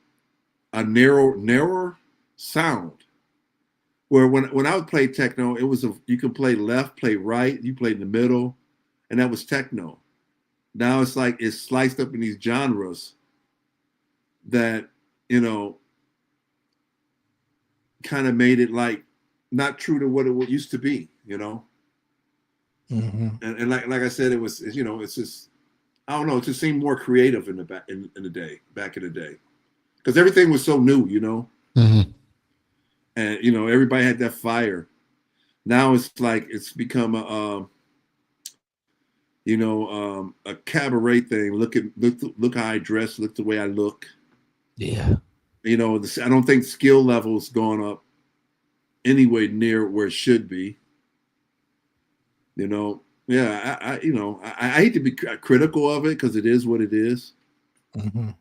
a narrower sound. Where when I would play techno, it was you could play left, play right, you played in the middle, and that was techno. Now it's like it's sliced up in these genres that, kind of made it like not true to what it used to be, And like I said, it was, it's just, I don't know, it just seemed more creative in the back in the day, because everything was so new, and everybody had that fire. Now it's like it's become a cabaret thing. Look how I dress, look the way I look. Yeah. I don't think skill level's gone up anywhere near where it should be. I hate to be critical of it because it is what it is.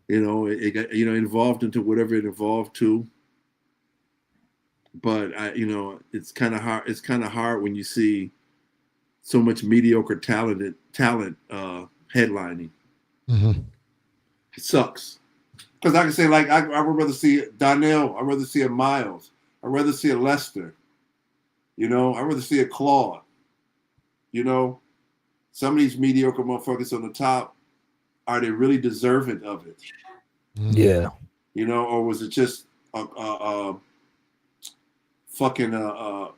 It got involved into whatever it evolved to. But it's kind of hard. It's kind of hard when you see so much mediocre talent headlining. It sucks. Because I can say, like, I would rather see Donnell. I'd rather see a Myles. I'd rather see a Lester. I'd rather see a Claude. Some of these mediocre motherfuckers on the top, are they really deserving of it? Yeah. Or was it just a fucking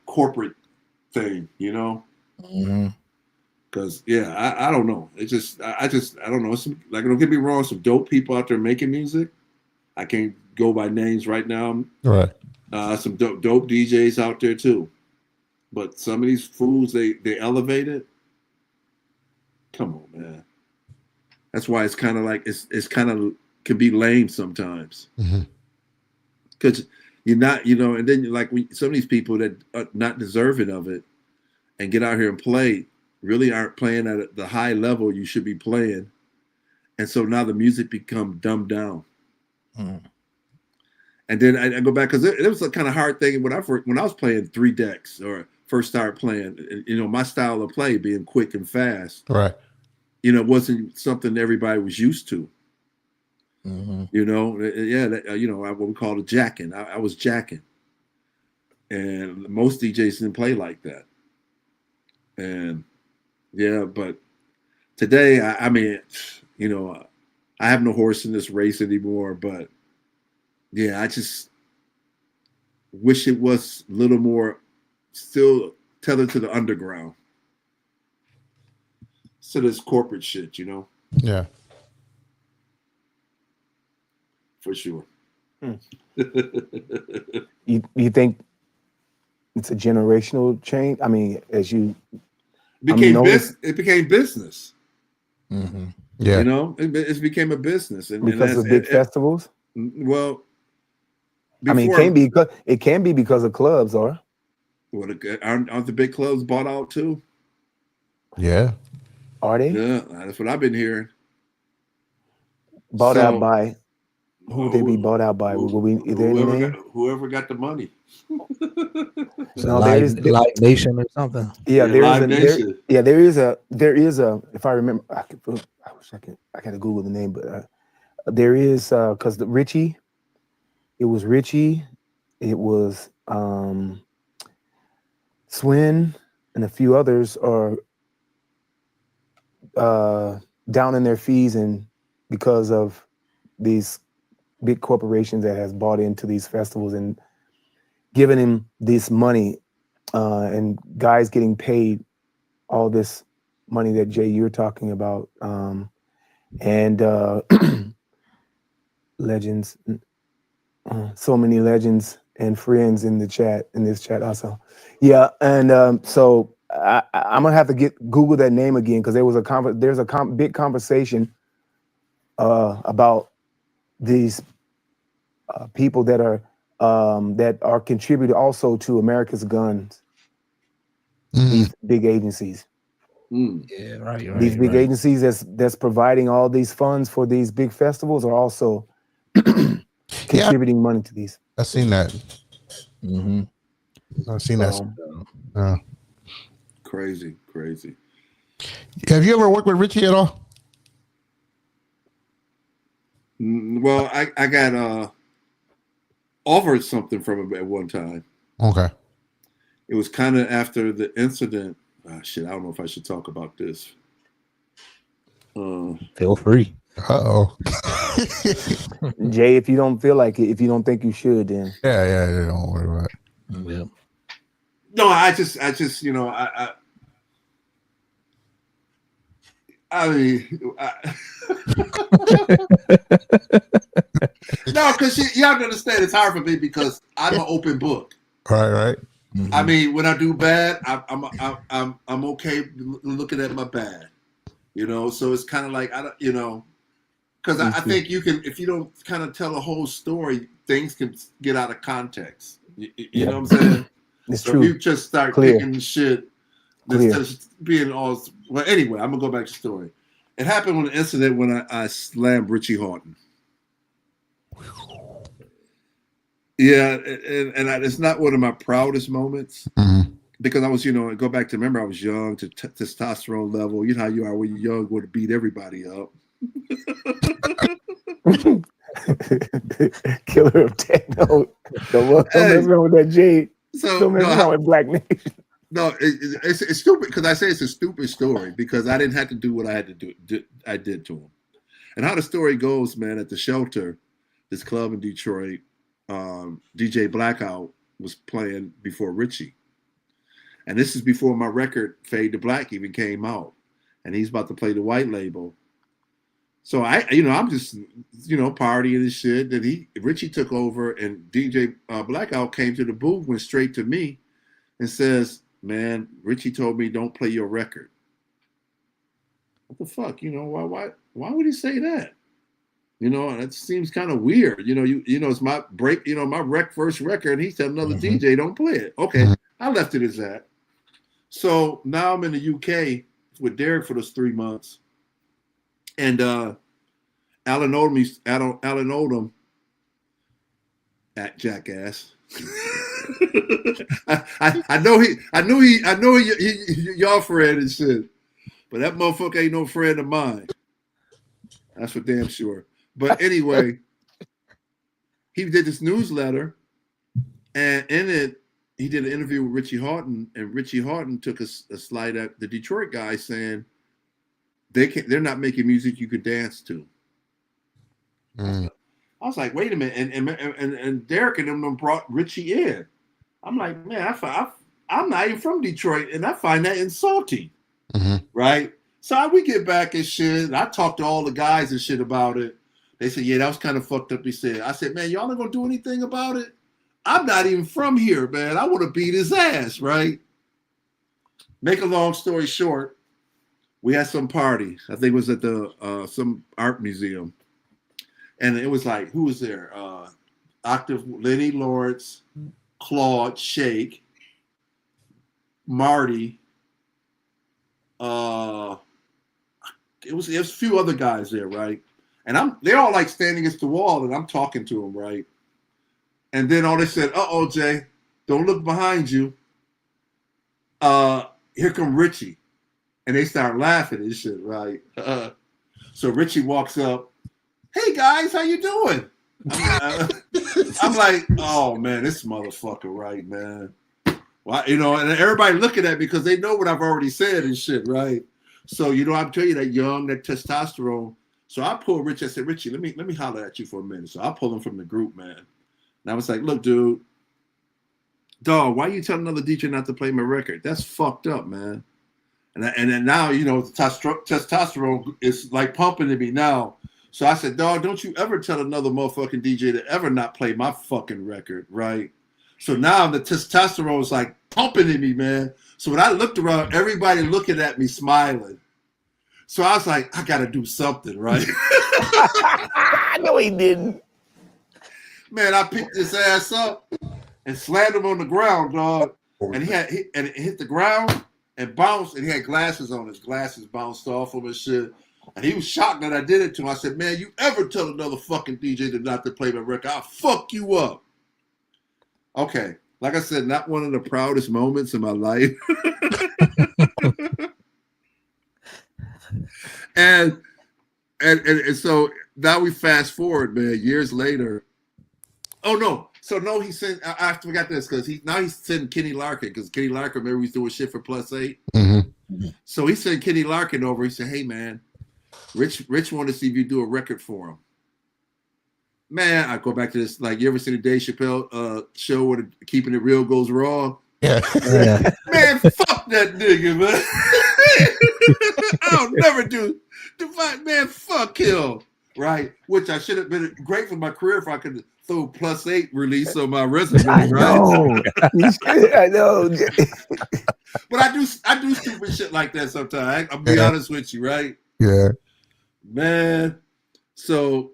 corporate thing, Because I don't know. It's just I don't know. Like, don't get me wrong, some dope people out there making music. I can't go by names right now. Right. Some dope DJs out there too. But some of these fools, they elevate it. Come on, man. That's why it's kind of like it's kind of can be lame sometimes. Because you're not, and then like some of these people that are not deserving of it and get out here and play really aren't playing at the high level you should be playing, and so now the music become dumbed down. And then I go back because it was a kind of hard thing when I was playing 3 decks or first started playing. My style of play being quick and fast, right? It wasn't something everybody was used to. What we call a jacking. I was jacking, and most DJs didn't play like that. And but today, I mean, I have no horse in this race anymore. But I just wish it was a little more still tethered to the underground instead of this corporate shit, Yeah. For sure. You think it's a generational change? I mean, as you It became business. Mm-hmm. Yeah, You know, it became a business, and because of big festivals. Well, I mean, it can be because of clubs, or aren't the big clubs bought out too? yeah. Are they? Yeah, that's what I've been hearing. Bought out by who would they be bought out by? Is there any name? Whoever got the money. No, Live Nation or something. Yeah, there is a. If I remember, I gotta Google the name, but there is because Richie. It was Richie. It was Swin and a few others are down in their fees, and because of these big corporations that has bought into these festivals and given him this money, and guys getting paid all this money that Jay you're talking about, and legends, so many legends and friends in this chat also. Yeah, and so I'm gonna have to Google that name again, because there's a big conversation about these people that are contributed also to America's Guns. These big agencies. Yeah, right. These big agencies that's providing all these funds for these big festivals are also contributing money to these. I've seen that. Mm-hmm. I've seen that. Crazy. Have you ever worked with Richie at all? Well, I got offered something from him at one time. Okay. It was kind of after the incident. Shit, I don't know if I should talk about this. Feel free. Uh-oh. Jay, if you don't feel like it, if you don't think you should, then yeah, don't worry about it. Yeah. No, I just, no, because you have to understand, it's hard for me because I'm an open book. Right. Mm-hmm. I mean, when I do bad, I'm okay looking at my bad, you know. So it's kind of like because I think you can, if you don't kind of tell a whole story, things can get out of context. You know what I'm saying? It's so true. If you just start picking shit, instead of being all well. Anyway, I'm gonna go back to the story. It happened with an incident when I slammed Richie Hawtin. Yeah, and it's not one of my proudest moments because I was, go back to remember I was young, to testosterone level. You know how you are when you're young, going to beat everybody up. Killer of techno. Don't mess around with that Jade. Don't mess around with Black Nation. No, it's stupid because I say it's a stupid story because I didn't have to do what I had to do. I did to him. And how the story goes, man, at the Shelter, this club in Detroit, DJ Blackout was playing before Richie. And this is before my record Fade to Black even came out. And he's about to play the white label. So I'm just, partying and shit. Then Richie took over and DJ Blackout came to the booth, went straight to me and says, "Man, Richie told me don't play your record." What the fuck? Why would he say that? That seems kind of weird. It's my break, my first record, and he said another DJ don't play it. Okay, I left it as that. So now I'm in the UK with Derek for those 3 months. And Alan Odom at Jackass. I know he y'all friend and shit, but that motherfucker ain't no friend of mine. That's for damn sure. But anyway, he did this newsletter, and in it he did an interview with Richie Hawtin, and Richie Hawtin took a slide at the Detroit guys saying they're not making music you could dance to. I was like, wait a minute, and Derek and them brought Richie in. I'm like, man, I'm not even from Detroit, and I find that insulting, right? So we get back and shit, and I talked to all the guys and shit about it. They said, yeah, that was kind of fucked up. I said, man, y'all not gonna do anything about it? I'm not even from here, man. I want to beat his ass, right? Make a long story short, we had some party. I think it was at the some art museum. And it was like, who was there? Octave, Lenny Lawrence, Claude, Shake, Marty. It was a few other guys there, right? And they're all like standing against the wall, and I'm talking to them, right? And then all they said, "Uh-oh, Jay, don't look behind you. Here come Richie." And they start laughing and shit, right? So Richie walks up. "Hey guys, how you doing?" I'm like, "Oh man, this motherfucker, right, man?" Well, you know, and everybody looking at me because they know what I've already said and shit, right? So you know, I'm telling you that young, that testosterone. So I pulled Richie. I said, "Richie, let me holler at you for a minute." So I pulled him from the group, man. And I was like, "Look, dude, dog, why you telling another DJ not to play my record? That's fucked up, man." And then now, you know, the testosterone is like pumping in me now. So I said, "Dog, don't you ever tell another motherfucking DJ to ever not play my fucking record, right?" So now the testosterone is like pumping in me, man. So when I looked around, everybody looking at me smiling. So I was like, I got to do something, right? No, he didn't. Man, I picked his ass up and slammed him on the ground, dog. And it hit the ground and bounced, and he had glasses on. His glasses bounced off him and shit. And he was shocked that I did it to him. I said, "Man, you ever tell another fucking DJ to not to play my record, I'll fuck you up." Okay. Like I said, not one of the proudest moments in my life. and so now we fast forward, man, years later. Oh no. So no, he sent, I forgot this because he's sending Kenny Larkin, because Kenny Larkin, remember, he's doing shit for Plus 8. Mm-hmm. So he sent Kenny Larkin over. He said, "Hey man, Rich wanted to see if you do a record for him." Man, I go back to this, like, you ever seen the Dave Chappelle show where Keeping It Real goes wrong? Yeah. Man, fuck that nigga, man. I'll never do. Man, fuck him. Right? Which I should have been great for my career if I could throw Plus 8 release on my resume, right? I know. But I do stupid shit like that sometimes. I'll be honest with you, right? Yeah. Man. So,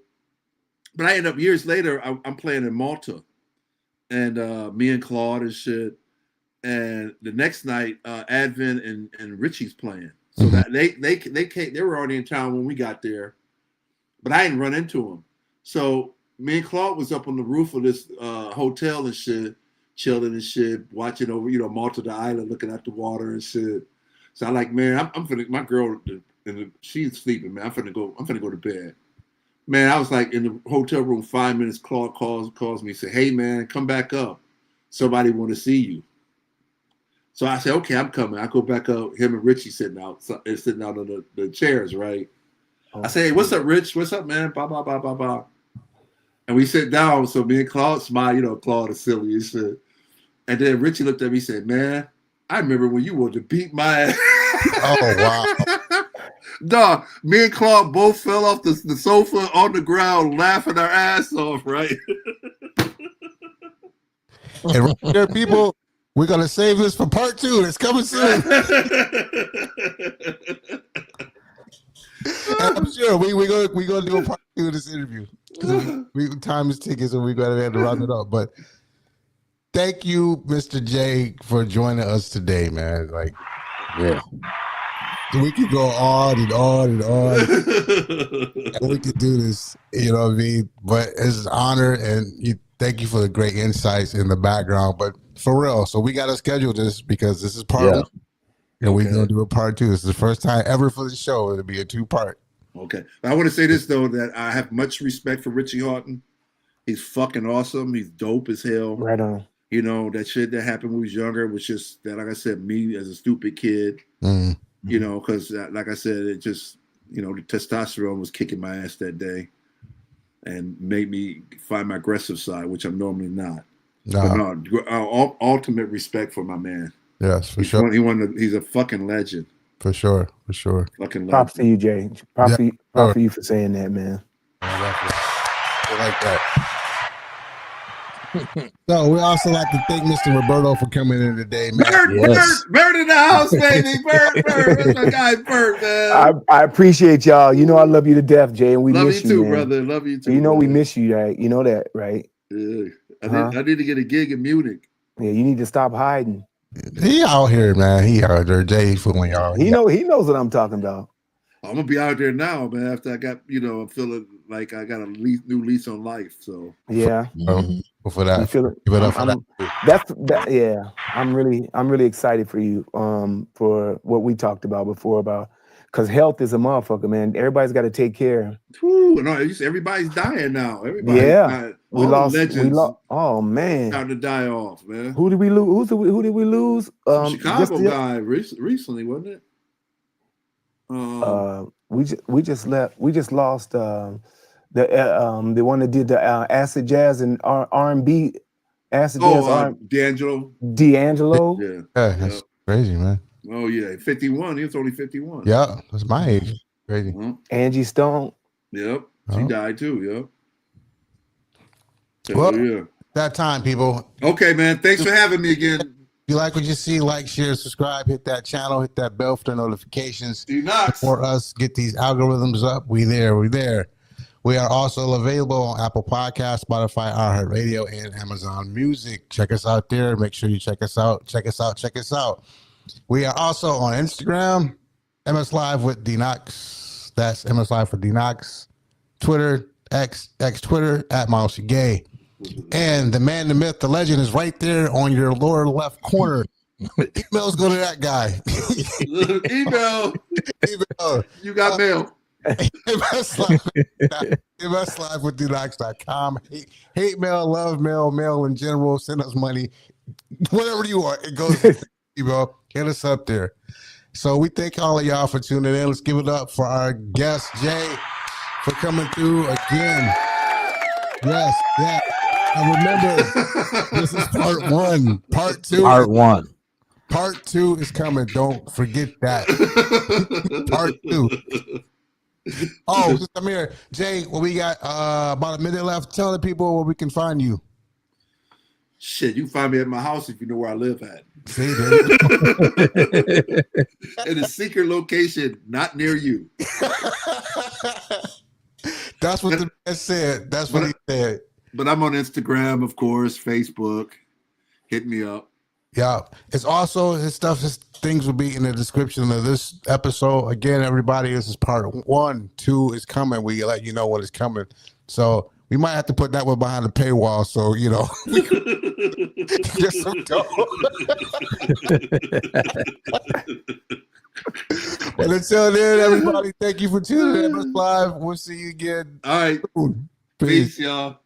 but I end up years later, I'm playing in Malta, and me and Claude and shit. And the next night, Advent and Richie's playing. So that they were already in town when we got there, but I didn't run into them. So me and Claude was up on the roof of this hotel and shit, chilling and shit, watching over, you know, Malta the island, looking at the water and shit. So I'm like, man, I'm finna, my girl, she's sleeping, man. I'm finna go to bed. Man, I was like in the hotel room 5 minutes. Claude calls me, say, "Hey man, come back up. Somebody want to see you." So I said, "Okay, I'm coming." I go back up. Him and Richie sitting out on the chairs, right? I say, "Hey, what's up, Rich? What's up, man?" Blah blah blah blah blah. And we sit down. So me and Claude smile. You know, Claude is silly and shit. And then Richie looked at me and said, "Man, I remember when you wanted to beat my ass." Oh wow. Dog, me and Claude both fell off the sofa on the ground, laughing our ass off, right? And right there, people, we're gonna save this for part 2. It's coming soon. And I'm sure we're gonna do a part 2 of this interview. Time is ticking, so we're gonna have to round it up. But thank you, Mr. J, for joining us today, man. Like, Yeah. we could go on and on and on. And we could do this, you know what I mean? But it's an honor, and thank you for the great insights in the background. But for real, so we got to schedule this because this is part 1. And we're going to do a part 2. This is the first time ever for the show. It'll be a 2-part. Okay. I want to say this, though, that I have much respect for Richie Hawtin. He's fucking awesome. He's dope as hell. Right on. You know, that shit that happened when we was younger was just that, like I said, me as a stupid kid. Mm. You know, because like I said, it just, you know, the testosterone was kicking my ass that day and made me find my aggressive side, which I'm normally not. Nah. But no, ultimate respect for my man. Yes, for sure. He's a fucking legend. For sure. Fucking legend. Props to you, Jay. Props to you for saying that, man. I like that. So we also like to thank Mr. Roberto for coming in today, man. Bird in the house, baby. Bird. That's my guy, Bird, man. I appreciate y'all. You know I love you to death, Jay, and we Love miss you too, man. brother. Love you too. You know man. we miss you, right? You know that, right? Yeah. I need to get a gig in Munich. Yeah, you need to stop hiding. He out here, man. He out there. Jay fooling y'all. He knows what I'm talking about. I'm gonna be out there now, man. After I got, I'm feeling like I got a new lease on life. So yeah, for that, you feel it. give it up for that. That's yeah. I'm really excited for you. For what we talked about before because health is a motherfucker, man. Everybody's got to take care. Whew, no, everybody's dying now. Everybody's dying. We lost. Oh man, starting to die off, man. Who did we lose? Who did we lose? Chicago guy recently, wasn't it? We just lost the one that did the acid jazz and R&B acid jazz. D'Angelo. Yeah, that's crazy, man. Oh yeah, 51. He was only 51. Yeah, that's my age. Crazy. Angie Stone. Yep, she died too. Yep. Well, yeah, that time, people. Okay, man. Thanks for having me again. If you like what you see, like, share, subscribe, hit that channel, hit that bell for the notifications. For us, get these algorithms up. We there. We are also available on Apple Podcasts, Spotify, iHeartRadio, and Amazon Music. Check us out there. Make sure you check us out. Check us out. We are also on Instagram, MS Live with D-KNOX. That's MS Live for D-KNOX. Twitter, X Twitter, at Myles Sergé. And the man, the myth, the legend is right there on your lower left corner. Emails go to that guy. Email. You got mail. MS Live with D-KNOX.com. Hate mail, love mail in general. Send us money. Whatever you want. It goes to email. Hit us up there. So we thank all of y'all for tuning in. Let's give it up for our guest, Jay, for coming through again. Yes. And remember, this is part 1. Part 2. Part 2 is coming. Don't forget that. Part 2. Oh, just come here. Jay, we got about a minute left. Tell the people where we can find you. Shit, you can find me at my house if you know where I live at. See, in a secret location, not near you. That's what the man said. That's what he said. But I'm on Instagram, of course, Facebook. Hit me up. Yeah. It's also his things will be in the description of this episode. Again, everybody, this is part 1. 2 is coming. We let you know what is coming. So we might have to put that one behind the paywall. So, get some dough. But until then, everybody, thank you for tuning in. Let's live. We'll see you again. All right. Soon. Peace, y'all.